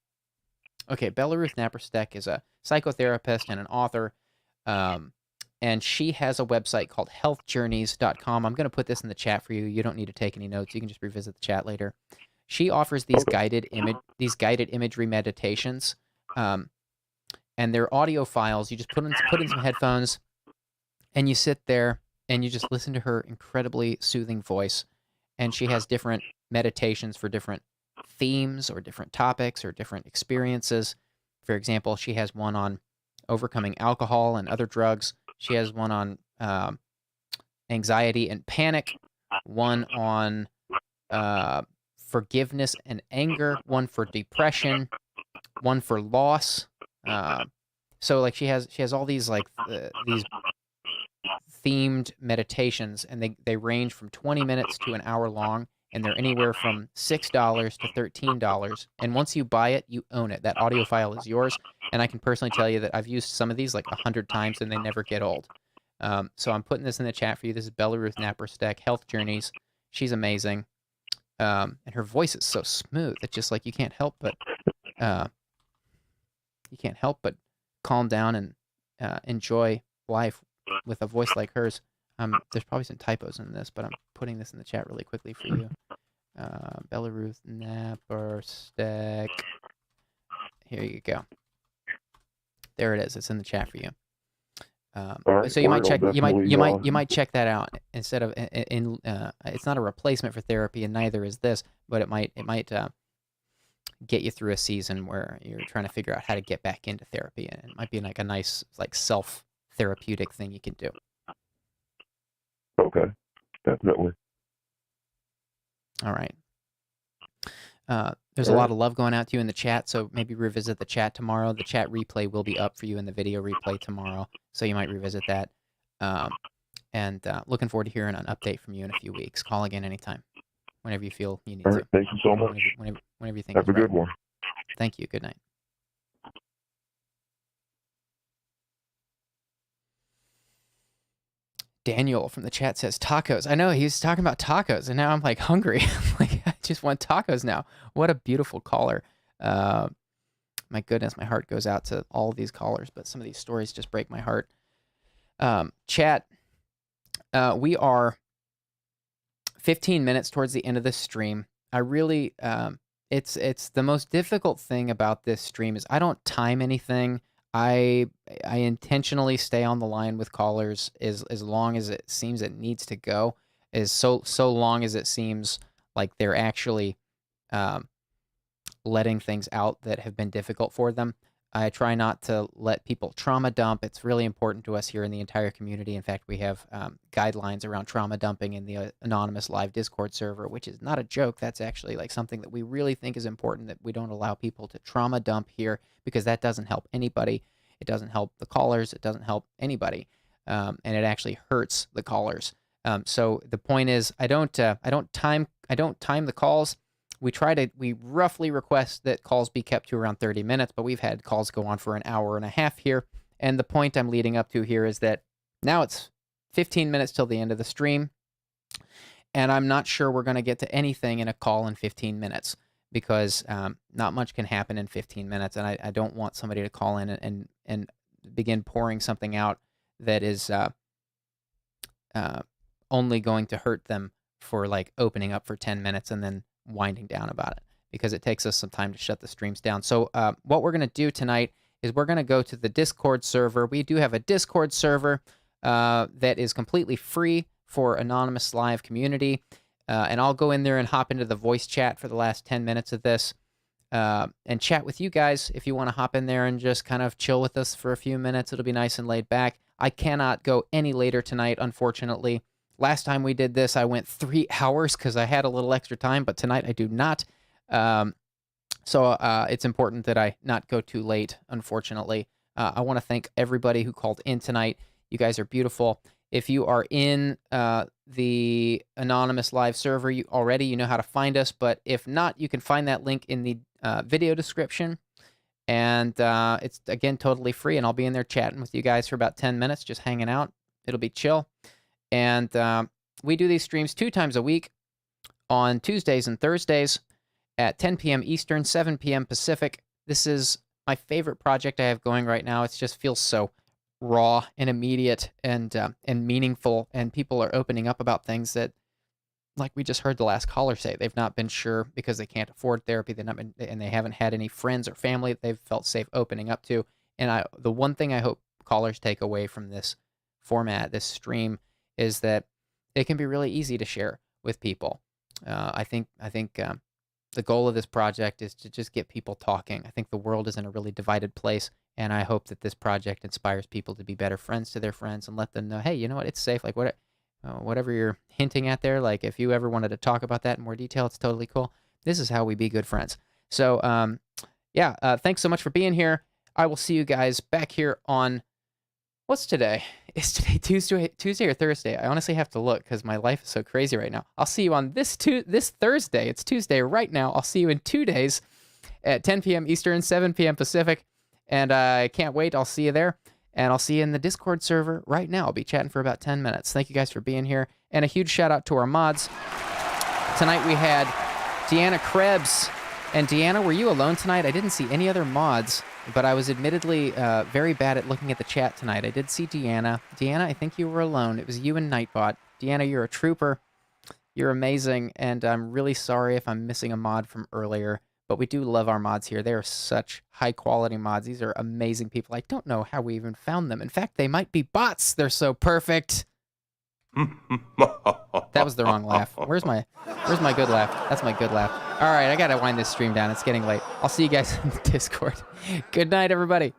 Speaker 1: Okay, Bella Ruth Naparstek is a psychotherapist and an author, and she has a website called healthjourneys.com. I'm going to put this in the chat for you. You don't need to take any notes. You can just revisit the chat later. She offers these guided imagery meditations, and they're audio files. You just put in some headphones, and you sit there and you just listen to her incredibly soothing voice. And she has different meditations for different themes or different topics or different experiences. For example, she has one on overcoming alcohol and other drugs. She has one on anxiety and panic, one on forgiveness and anger, one for depression, one for loss. So like she has all these like these themed meditations, and they range from 20 minutes to an hour long, and they're anywhere from $6 to $13. And once you buy it, you own it. That audio file is yours. And I can personally tell you that I've used some of these like 100 times, and they never get old. So I'm putting this in the chat for you. This is Bella Ruth Naparstek, Health Journeys. She's amazing. And her voice is so smooth. It's just like you can't help but calm down and enjoy life with a voice like hers. There's probably some typos in this, but I'm putting this in the chat really quickly for you. Bella Ruth Naparstek. Here you go. There it is. It's in the chat for you.
Speaker 3: Right,
Speaker 1: so you might check. You
Speaker 3: definitely,
Speaker 1: might check that out instead of it's not a replacement for therapy, and neither is this. But it might get you through a season where you're trying to figure out how to get back into therapy, and it might be like a nice like self-therapeutic thing you can do.
Speaker 4: Okay, definitely.
Speaker 1: All right. There's a lot of love going out to you in the chat, so maybe revisit the chat tomorrow. The chat replay will be up for you in the video replay tomorrow, so you might revisit that. And looking forward to hearing an update from you in a few weeks. Call again anytime, whenever you feel you need
Speaker 4: All
Speaker 1: to.
Speaker 4: right, thank you so much.
Speaker 1: Whenever you think
Speaker 4: Have
Speaker 1: it's
Speaker 4: a good
Speaker 1: right.
Speaker 4: one.
Speaker 1: Thank you. Good night. Daniel from the chat says tacos. I know he's talking about tacos, and now I'm like hungry. Like I just want tacos now. What a beautiful caller. My goodness, my heart goes out to all of these callers, but some of these stories just break my heart. Chat, we are 15 minutes towards the end of this stream. I really, it's the most difficult thing about this stream is I don't time anything. I intentionally stay on the line with callers as long as it seems it needs to go, is so long as it seems like they're actually letting things out that have been difficult for them. I try not to let people trauma dump. It's really important to us here in the entire community. In fact, we have guidelines around trauma dumping in the Anonymous live Discord server, which is not a joke. That's actually like something that we really think is important, that we don't allow people to trauma dump here, because that doesn't help anybody. It doesn't help the callers. It doesn't help anybody. And it actually hurts the callers. So the point is, I don't time the calls. We roughly request that calls be kept to around 30 minutes, but we've had calls go on for an hour and a half here. And the point I'm leading up to here is that now it's 15 minutes till the end of the stream, and I'm not sure we're going to get to anything in a call in 15 minutes, because not much can happen in 15 minutes, and I don't want somebody to call in and begin pouring something out that is only going to hurt them for like opening up for 10 minutes and then winding down about it, because it takes us some time to shut the streams down. So what we're going to do tonight is we're going to go to the Discord server. We do have a Discord server that is completely free for Anonymous Live community, and I'll go in there and hop into the voice chat for the last 10 minutes of this and chat with you guys. If you want to hop in there and just kind of chill with us for a few minutes, it'll be nice and laid back. I cannot go any later tonight, unfortunately. Last time we did this, I went 3 hours because I had a little extra time, but tonight I do not. So it's important that I not go too late, unfortunately. I want to thank everybody who called in tonight. You guys are beautiful. If you are in the Anonymous Live server you know how to find us, but if not, you can find that link in the video description. And it's, again, totally free, and I'll be in there chatting with you guys for about 10 minutes, just hanging out. It'll be chill. And we do these streams 2 times a week on Tuesdays and Thursdays at 10 p.m. Eastern, 7 p.m. Pacific. This is my favorite project I have going right now. It just feels so raw and immediate and meaningful, and people are opening up about things that, like we just heard the last caller say, they've not been sure because they can't afford therapy, and they haven't had any friends or family that they've felt safe opening up to. And the one thing I hope callers take away from this format, this stream, is that it can be really easy to share with people. I think the goal of this project is to just get people talking. I think the world is in a really divided place, and I hope that this project inspires people to be better friends to their friends and let them know, hey, you know what, it's safe. Like whatever you're hinting at there, like if you ever wanted to talk about that in more detail, it's totally cool. This is how we be good friends. So thanks so much for being here. I will see you guys back here on, what's today? Is today Tuesday or Thursday? I honestly have to look because my life is so crazy right now. I'll see you on this Thursday. It's Tuesday right now. I'll see you in 2 days at 10 p.m. Eastern, 7 p.m. Pacific. And I can't wait. I'll see you there. And I'll see you in the Discord server right now. I'll be chatting for about 10 minutes. Thank you guys for being here. And a huge shout out to our mods. Tonight we had Deanna Krebs. And Deanna, were you alone tonight? I didn't see any other mods, but I was admittedly very bad at looking at the chat tonight. I did see Deanna. Deanna, I think you were alone. It was you and Nightbot. Deanna, you're a trooper. You're amazing, and I'm really sorry if I'm missing a mod from earlier, but we do love our mods here. They are such high-quality mods. These are amazing people. I don't know how we even found them. In fact, they might be bots. They're so perfect. That was the wrong laugh. Where's my good laugh? That's my good laugh. All right, I gotta wind this stream down. It's getting late. I'll see you guys in the Discord. Good night, everybody.